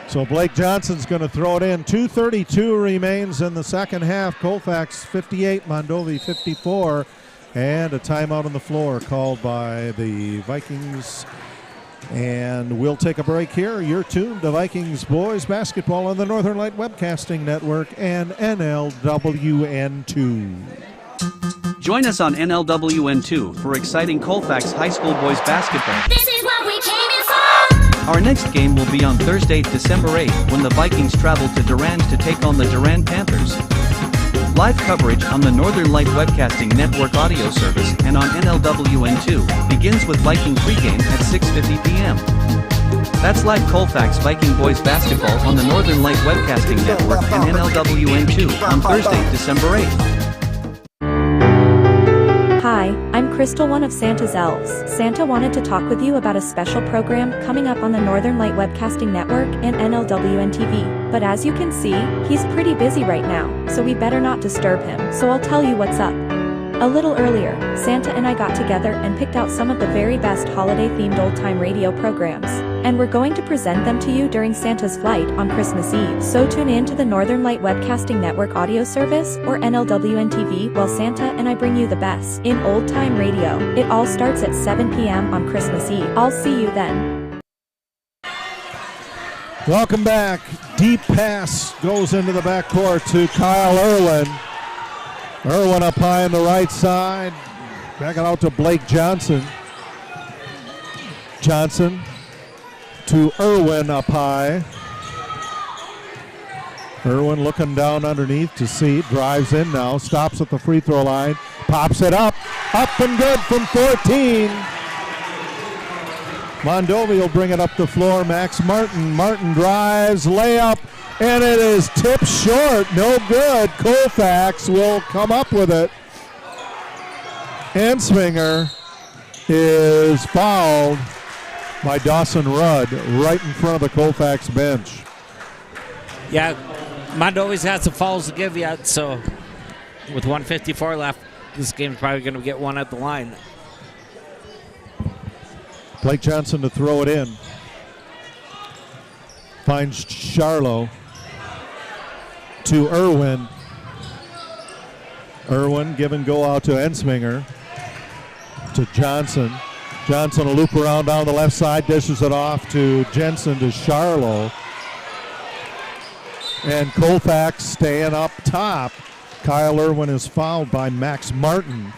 S12: So Blake Johnson's going to throw it in. 2:32 remains in the second half. Colfax 58, Mondovi 54. And a timeout on the floor called by the Vikings. And we'll take a break here. You're tuned to Vikings boys basketball on the Northern Light Webcasting Network and NLWN2.
S1: Join us on NLWN2 for exciting Colfax High School boys basketball.
S9: This is what we came in for.
S1: Our next game will be on Thursday, December 8th, when the Vikings travel to Durand to take on the Durand Panthers. Live coverage on the Northern Light Webcasting Network audio service and on NLWN2 begins with Viking pregame at 6:50 p.m. That's live Colfax Viking boys basketball on the Northern Light Webcasting Network and NLWN2 on Thursday, December 8th.
S16: Crystal, one of Santa's elves. Santa wanted to talk with you about a special program coming up on the Northern Light Webcasting Network and NLWN TV. But as you can see, he's pretty busy right now, so we better not disturb him. So I'll tell you what's up. A little earlier, Santa and I got together and picked out some of the very best holiday-themed old-time radio programs, and we're going to present them to you during Santa's flight on Christmas Eve. So tune in to the Northern Light Webcasting Network audio service, or NLWN TV, while Santa and I bring you the best in old-time radio. It all starts at 7 p.m. on Christmas Eve. I'll see you then.
S12: Welcome back. Deep pass goes into the backcourt to Kyle Irwin. Irwin up high on the right side. Back it out to Blake Johnson. Johnson to Irwin up high. Irwin looking down underneath to see. Drives in now. Stops at the free throw line. Pops it up. Up and good from 14. Mondovi will bring it up the floor. Max Martin. Martin drives. Layup. And it is tipped short. No good. Colfax will come up with it. Ansminger is fouled by Dawson Rudd right in front of the Colfax bench.
S13: Yeah, Mondovi's got some fouls to give yet, so with 1:54 left, this game's probably going to get one at the line.
S12: Blake Johnson to throw it in. Finds Charlo. To Irwin. Irwin give and go out to Ensminger. To Johnson. Johnson a loop around down the left side, dishes it off to Jensen to Charlo. And Colfax staying up top. Kyle Irwin is fouled by Max Martin.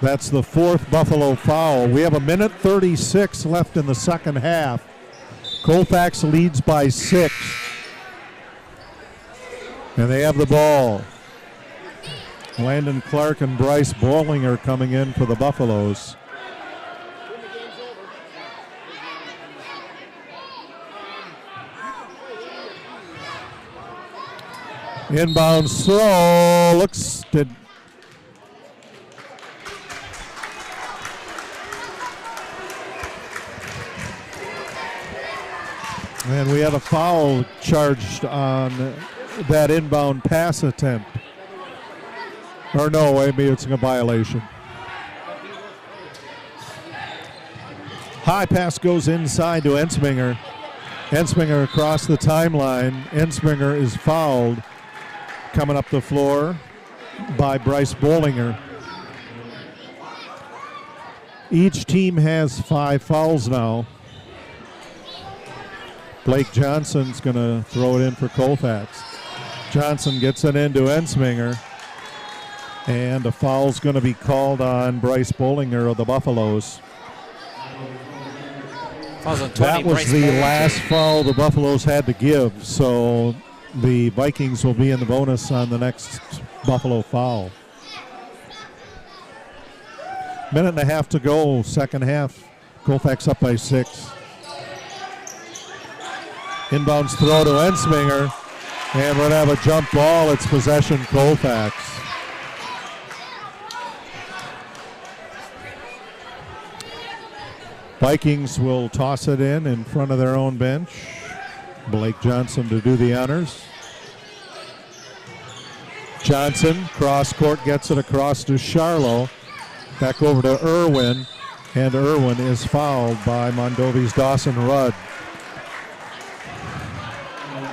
S12: That's the fourth Buffalo foul. We have 1:36 left in the second half. Colfax leads by 6. And they have the ball. Landon Clark and Bryce Bollinger coming in for the Buffaloes. Inbounds throw. Looks to and we had a foul charged on that inbound pass attempt. Or no, maybe it's a violation. High pass goes inside to Ensminger. Ensminger across the timeline. Ensminger is fouled. Coming up the floor by Bryce Bollinger. Each team has 5 fouls now. Blake Johnson's going to throw it in for Colfax. Johnson gets it into Ensminger. And a foul's going to be called on Bryce Bollinger of the Buffaloes. That was the last foul the Buffaloes had to give, so the Vikings will be in the bonus on the next Buffalo foul. 1.5 minutes to go, second half. Colfax up by 6. Inbounds throw to Ensminger. And we're going to have a jump ball. It's possession Colfax. Vikings will toss it in front of their own bench. Blake Johnson to do the honors. Johnson, cross court, gets it across to Charlo. Back over to Irwin. And Irwin is fouled by Mondovi's Dawson Rudd.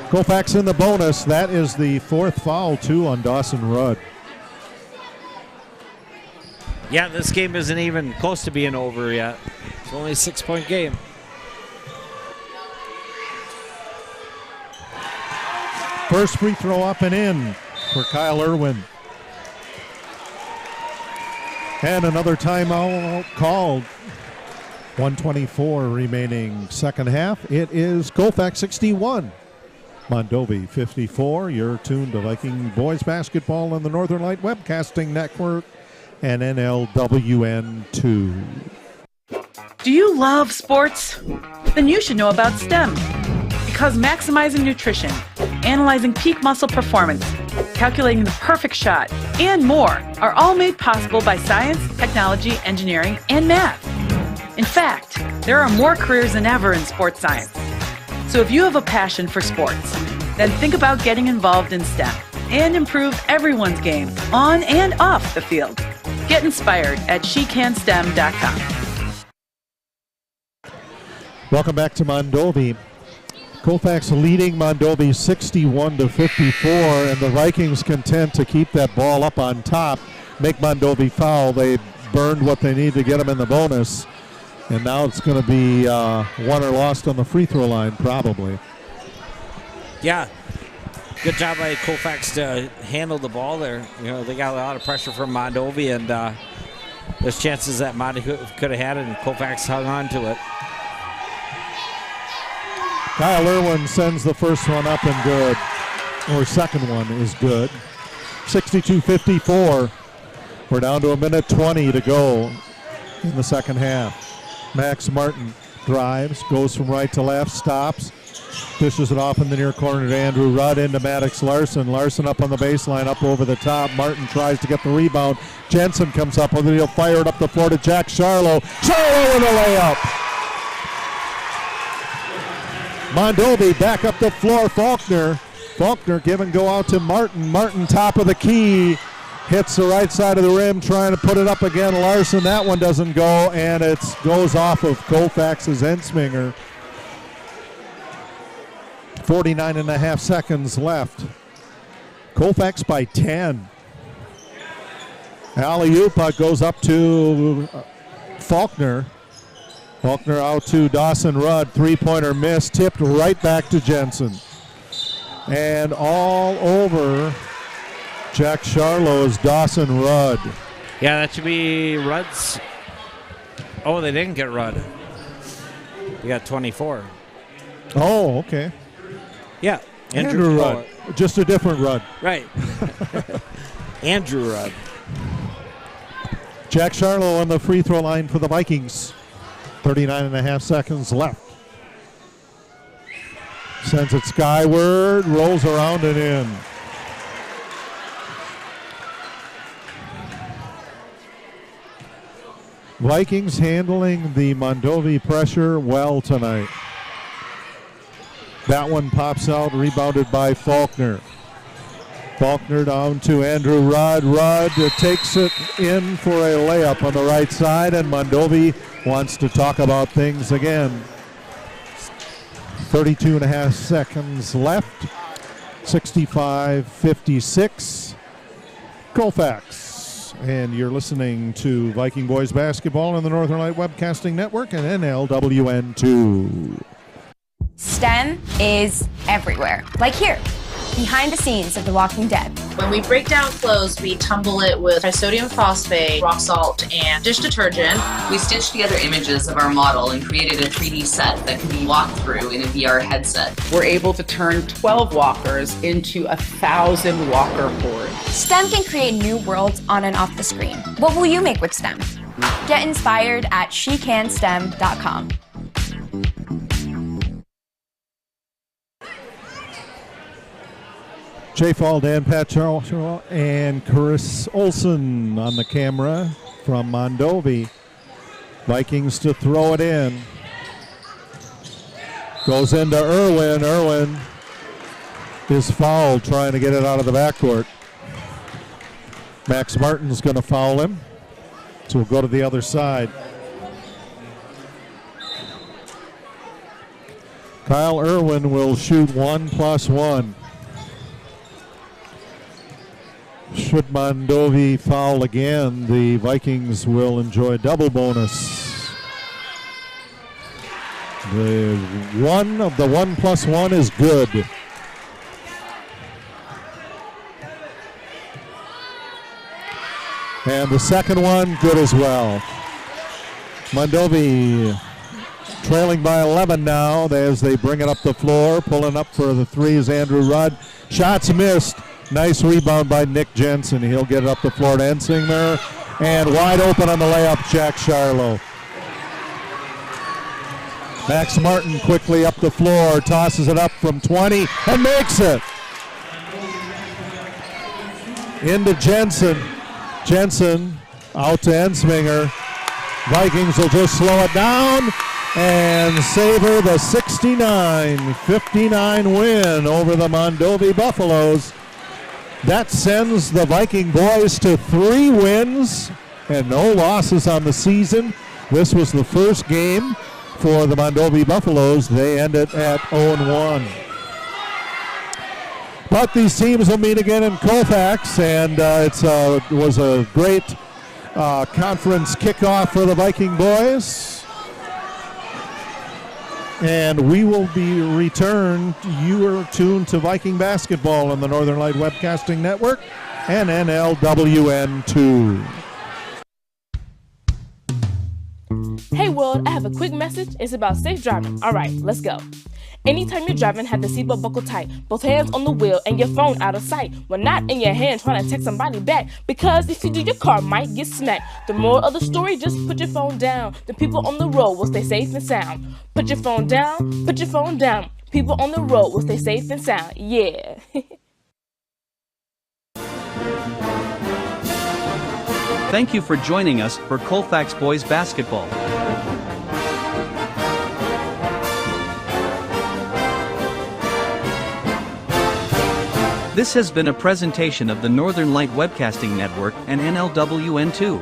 S12: Colfax in the bonus. That is the 4th foul, too, on Dawson Rudd.
S13: Yeah, this game isn't even close to being over yet. It's only a 6-point game.
S12: First free throw up and in for Kyle Irwin. And another timeout called. 1:24 remaining second half. It is Colfax 61. Mondovi 54. You're tuned to Viking boys basketball on the Northern Light Webcasting Network and NLWN 2.
S5: Do you love sports? Then you should know about STEM. Because maximizing nutrition, analyzing peak muscle performance, calculating the perfect shot, and more are all made possible by science, technology, engineering, and math. In fact, there are more careers than ever in sports science. So if you have a passion for sports, then think about getting involved in STEM and improve everyone's game on and off the field. Get inspired at SheCanSTEM.com.
S12: Welcome back to Mondovi. Colfax leading Mondovi 61-54, and the Vikings content to keep that ball up on top, make Mondovi foul. They burned what they need to get them in the bonus, and now it's going to be won or lost on the free throw line, probably.
S13: Yeah, good job by Colfax to handle the ball there. You know, they got a lot of pressure from Mondovi, and there's chances that Mondovi could have had it, and Colfax hung on to it.
S12: Kyle Irwin sends the first one up and good, or second one is good. 62-54. We're down to a minute 20 to go in the second half. Max Martin drives, goes from right to left, stops, dishes it off in the near corner to Andrew Rudd into Maddox Larson. Larson up on the baseline, up over the top. Martin tries to get the rebound. Jensen comes up with it. He'll fire it up the floor to Jack Charlo. Charlo with a layup. Mondovi back up the floor. Faulkner give and go out to Martin. Martin top of the key. Hits the right side of the rim, trying to put it up again. Larson, that one doesn't go, and it goes off of Colfax's Ensminger. 49.5 seconds left. Colfax by 10. Alley-oop goes up to Faulkner. Faulkner out to Dawson Rudd. Three-pointer miss, tipped right back to Jensen. And all over Jack Charlo's Dawson Rudd.
S13: Yeah, that should be Rudd's. Oh, they didn't get Rudd. They got 24.
S12: Oh, okay.
S13: Yeah,
S12: Andrew Rudd. Just a different Rudd.
S13: Right. Andrew Rudd.
S12: Jack Charlo on the free throw line for the Vikings. 39.5 seconds left. Sends it skyward, rolls around and in. Vikings handling the Mondovi pressure well tonight. That one pops out, rebounded by Faulkner. Faulkner down to Andrew Rudd. Rudd takes it in for a layup on the right side, and Mondovi wants to talk about things again. 32.5 seconds left. 65-56. Colfax. And you're listening to Viking Boys Basketball on the Northern Light Webcasting Network and NLWN2.
S7: STEM is everywhere. Like here, behind the scenes of The Walking Dead.
S22: When we break down clothes, we tumble it with disodium phosphate, rock salt, and dish detergent.
S23: We stitched together images of our model and created a 3D set that can be walked through in a VR headset.
S24: We're able to turn 12 walkers into 1,000 walker hordes.
S7: STEM can create new worlds on and off the screen. What will you make with STEM? Get inspired at SheCanSTEM.com.
S12: Jay Fall, Dan Patchell, and Chris Olson on the camera from Mondovi. Vikings to throw it in. Goes into Irwin. Irwin is fouled trying to get it out of the backcourt. Max Martin's going to foul him. So we'll go to the other side. Kyle Irwin will shoot 1+1. Should Mondovi foul again, the Vikings will enjoy double bonus. The 1+1 is good. And the second one, good as well. Mondovi trailing by 11 now as they bring it up the floor. Pulling up for the three is Andrew Rudd. Shots missed. Nice rebound by Nick Jensen. He'll get it up the floor to Ensinger. And wide open on the layup, Jack Charlo. Max Martin quickly up the floor, tosses it up from 20 and makes it. into Jensen. Jensen out to Ensminger. Vikings will just slow it down and savor the 69-59 win over the Mondovi Buffaloes. That sends the Viking boys to 3 wins and no losses on the season. This was the first game for the Mondovi Buffaloes. They ended at 0-1. But these teams will meet again in Colfax, and it was a great conference kickoff for the Viking boys. And we will be returned. You are tuned to Viking basketball on the Northern Light Webcasting Network and NLWN 2.
S8: Hey world, I have a quick message. It's about safe driving. All right, let's go. Anytime you're driving, have the seatbelt buckled tight. Both hands on the wheel and your phone out of sight. When not in your hand trying to text somebody back. Because if you do, your car might get smacked. The moral of the story, just put your phone down. The people on the road will stay safe and sound. Put your phone down, put your phone down. People on the road will stay safe and sound. Yeah.
S1: Thank you for joining us for Colfax Boys Basketball. This has been a presentation of the Northern Light Webcasting Network and NLWN 2.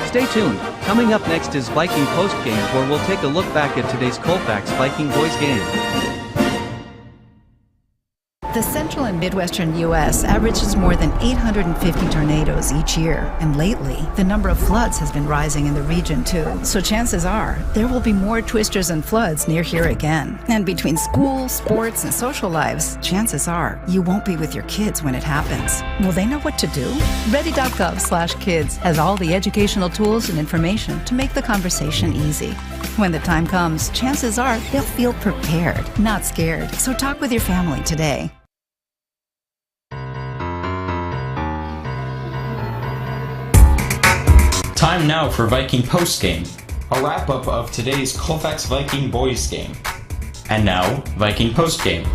S1: Stay tuned. Coming up next is Viking Post Game, where we'll take a look back at today's Colfax Viking boys game.
S11: The central and midwestern U.S. averages more than 850 tornadoes each year, and lately, the number of floods has been rising in the region too. So chances are, there will be more twisters and floods near here again. And between school, sports, and social lives, chances are, you won't be with your kids when it happens. Will they know what to do? Ready.gov/kids has all the educational tools and information to make the conversation easy. When the time comes, chances are they'll feel prepared, not scared. So talk with your family today.
S14: Time now for Viking Post Game, a wrap-up of today's Colfax Viking boys game. And now, Viking Post Game.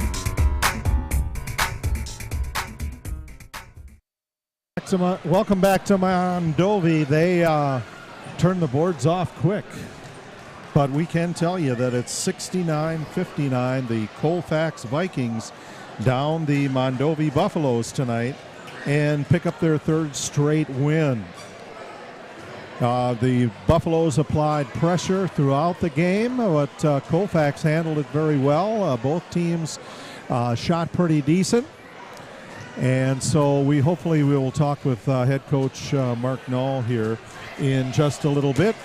S12: Welcome back to Mondovi. They turned the boards off quick. But we can tell you that it's 69-59. The Colfax Vikings down the Mondovi Buffaloes tonight and pick up their 3rd straight win. The Buffaloes applied pressure throughout the game, but Colfax handled it very well. Both teams shot pretty decent. And so we will talk with head coach Mark Knoll here in just a little bit.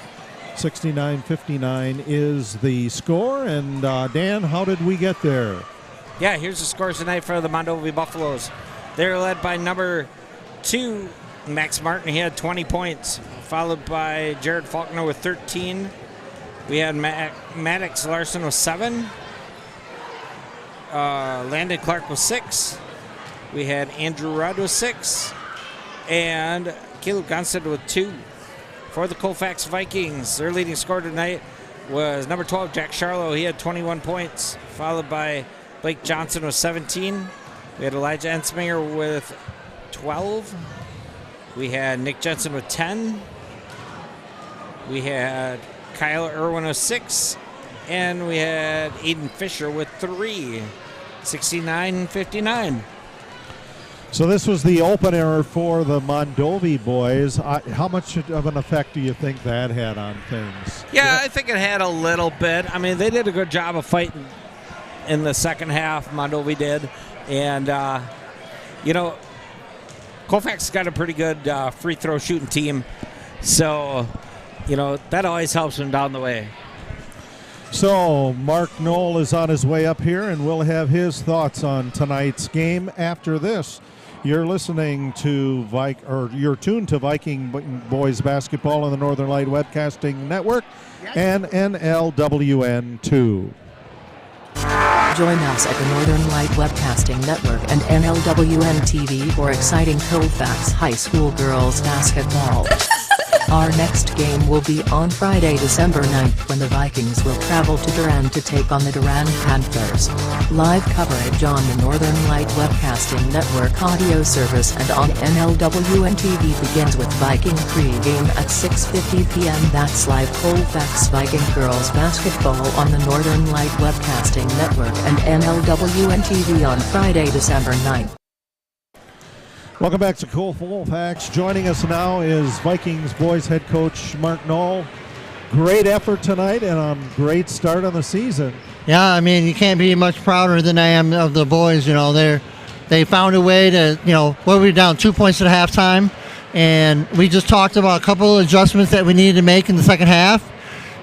S12: 69-59 is the score. And Dan, how did we get there?
S13: Yeah, here's the scores tonight for the Mondovi Buffaloes. They're led by number 2, Max Martin. He had 20 points, followed by Jared Faulkner with 13. We had Maddox Larson with 7. Landon Clark with 6. We had Andrew Rudd with 6. And Caleb Gunstead with 2. For the Colfax Vikings, their leading scorer tonight was number 12, Jack Charlo. He had 21 points, followed by Blake Johnson with 17. We had Elijah Ensminger with 12. We had Nick Jensen with 10. We had Kyle Irwin with 6. And we had Aiden Fisher with 3. 69-59.
S12: So this was the opener for the Mondovi boys. How much of an effect do you think that had on things?
S13: Yeah, I think it had a little bit. I mean, they did a good job of fighting in the second half. Mondovi did. And, Colfax got a pretty good free throw shooting team. So, that always helps them down the way.
S12: So Mark Knoll is on his way up here, and we'll have his thoughts on tonight's game after this. You're listening to you're tuned to Viking boys basketball on the Northern Light Webcasting Network and NLWN 2.
S4: Join us at the Northern Light Webcasting Network and NLWN TV for exciting Colfax High School girls basketball. Our next game will be on Friday, December 9th, when the Vikings will travel to Durand to take on the Durand Panthers. Live coverage on the Northern Light Webcasting Network audio service and on NLWN TV begins with Viking pre-game at 6:50 p.m. That's live Colfax Viking girls basketball on the Northern Light Webcasting Network and NLWN TV on Friday, December 9th.
S12: Welcome back to Colfax. Joining us now is Vikings boys head coach Mark Knoll. Great effort tonight and a great start on the season.
S6: Yeah, I mean, you can't be much prouder than I am of the boys. You know, they found a way to, we were down 2 points at halftime, and we just talked about a couple of adjustments that we needed to make in the second half,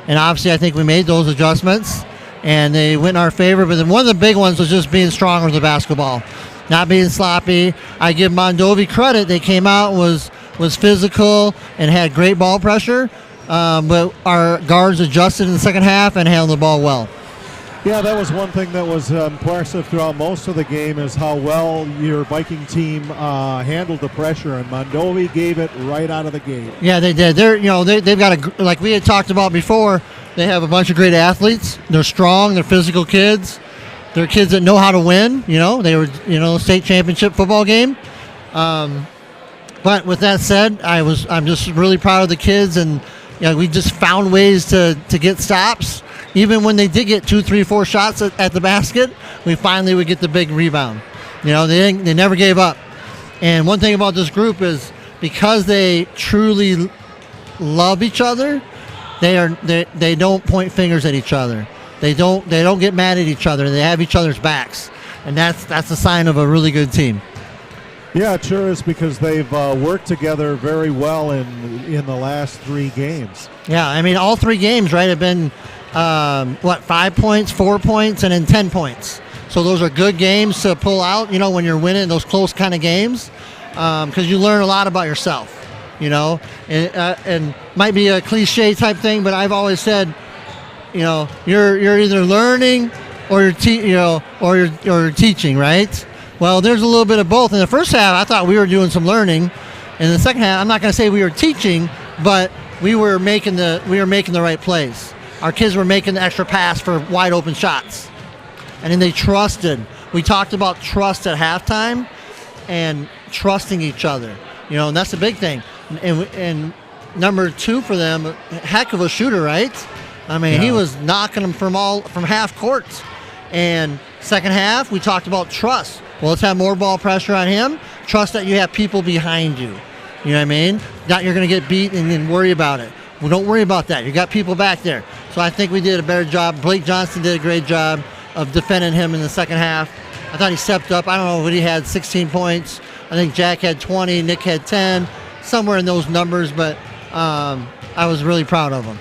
S6: and obviously I think we made those adjustments, and they went in our favor. But then one of the big ones was just being stronger with the basketball. Not being sloppy. I give Mondovi credit. They came out, was physical, and had great ball pressure. But our guards adjusted in the second half and handled the ball well.
S12: Yeah, that was one thing that was impressive throughout most of the game is how well your Viking team handled the pressure, and Mondovi gave it right out of the gate.
S6: Yeah, they did. They've got like we had talked about before. They have a bunch of great athletes. They're strong. They're physical kids. They're kids that know how to win. They were, state championship football game. But with that said, I'm just really proud of the kids, and we just found ways to get stops. Even when they did get 2, 3, 4 shots at the basket, we finally would get the big rebound. They never gave up. And one thing about this group is because they truly love each other, they don't point fingers at each other. They don't get mad at each other. They have each other's backs, and that's a sign of a really good team.
S12: Yeah, it sure is, because they've worked together very well in the last 3 games.
S6: Yeah, I mean, all 3 games, right, have been 5 points, 4 points, and then 10 points. So those are good games to pull out. When you're winning those close kind of games, because you learn a lot about yourself. And might be a cliche type thing, but I've always said, you're either learning or you're teaching, right? Well, there's a little bit of both. In the first half, I thought we were doing some learning. In the second half, I'm not going to say we were teaching, but we were making the right plays. Our kids were making the extra pass for wide open shots, and then they trusted. We talked about trust at halftime and trusting each other. And that's the big thing. And number 2 for them, heck of a shooter, right? I mean, He was knocking them from half court. And second half, we talked about trust. Well, let's have more ball pressure on him. Trust that you have people behind you. You know what I mean? Not you're going to get beat and then worry about it. Well, don't worry about that. You got people back there. So I think we did a better job. Blake Johnson did a great job of defending him in the second half. I thought he stepped up. I don't know what he had, 16 points. I think Jack had 20, Nick had 10, somewhere in those numbers, but I was really proud of him.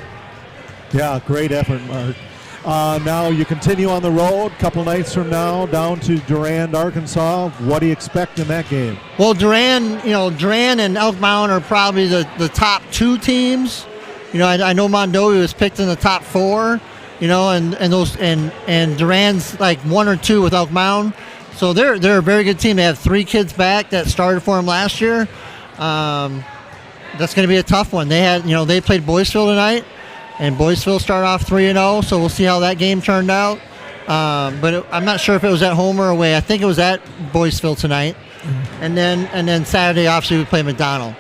S12: Yeah, great effort, Mark. Now you continue on the road a couple nights from now down to Durand, Arkansas. What do you expect in that game?
S6: Well, Durand and Elk Mound are probably the top 2 teams. I know Mondovi was picked in the top 4. And Durand's like 1 or 2 with Elk Mound. So they're a very good team. They have 3 kids back that started for them last year. That's going to be a tough one. They played Boyceville tonight. And Boyceville started off 3-0, so we'll see how that game turned out. But I'm not sure if it was at home or away. I think it was at Boyceville tonight. And then Saturday, obviously, we play McDonald.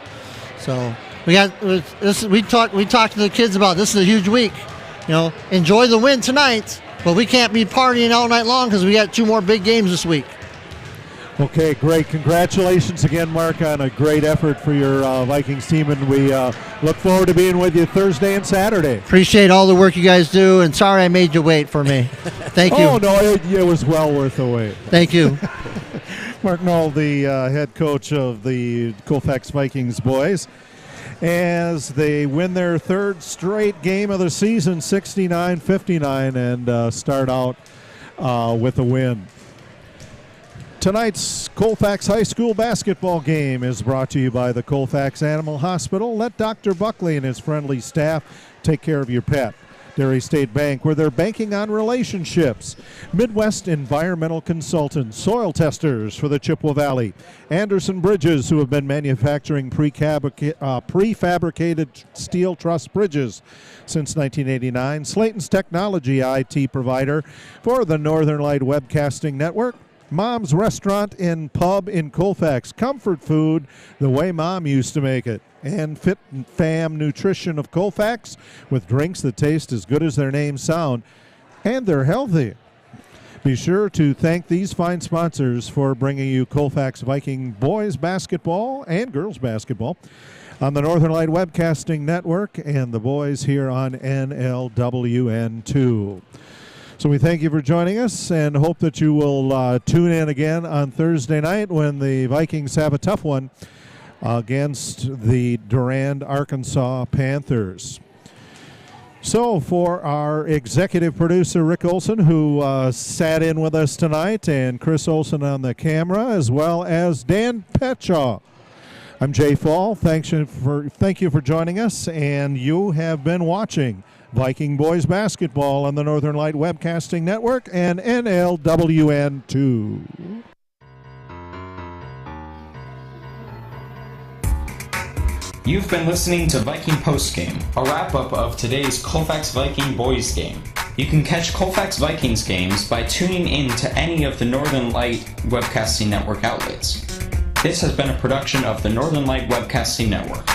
S6: So we talked to the kids about this is a huge week. Enjoy the win tonight, but we can't be partying all night long because we got 2 more big games this week.
S12: Okay, great. Congratulations again, Mark, on a great effort for your Vikings team, and we look forward to being with you Thursday and Saturday.
S6: Appreciate all the work you guys do, and sorry I made you wait for me. Thank you.
S12: Oh, no, it was well worth the wait.
S6: Thank you.
S12: Mark Knoll, the head coach of the Colfax Vikings boys, as they win their 3rd straight game of the season, 69-59, and start out with a win. Tonight's Colfax High School basketball game is brought to you by the Colfax Animal Hospital. Let Dr. Buckley and his friendly staff take care of your pet. Dairy State Bank, where they're banking on relationships. Midwest Environmental Consultants, soil testers for the Chippewa Valley. Anderson Bridges, who have been manufacturing prefabricated steel truss bridges since 1989. Slayton's Technology, IT provider for the Northern Light Webcasting Network. Mom's Restaurant and Pub in Colfax. Comfort food the way Mom used to make it. And Fit Fam Nutrition of Colfax, with drinks that taste as good as their names sound, and they're healthy. Be sure to thank these fine sponsors for bringing you Colfax Viking boys basketball and girls basketball on the Northern Light Webcasting Network, and the boys here on NLWN2. So we thank you for joining us and hope that you will tune in again on Thursday night when the Vikings have a tough one against the Durand, Arkansas Panthers. So for our executive producer, Rick Olson, who sat in with us tonight, and Chris Olson on the camera, as well as Dan Petchaw, I'm Jay Fall. Thank you for joining us, and you have been watching Viking Boys Basketball on the Northern Light Webcasting Network and NLWN2.
S14: You've been listening to Viking Postgame, a wrap-up of today's Colfax Viking boys game. You can catch Colfax Vikings games by tuning in to any of the Northern Light Webcasting Network outlets. This has been a production of the Northern Light Webcasting Network.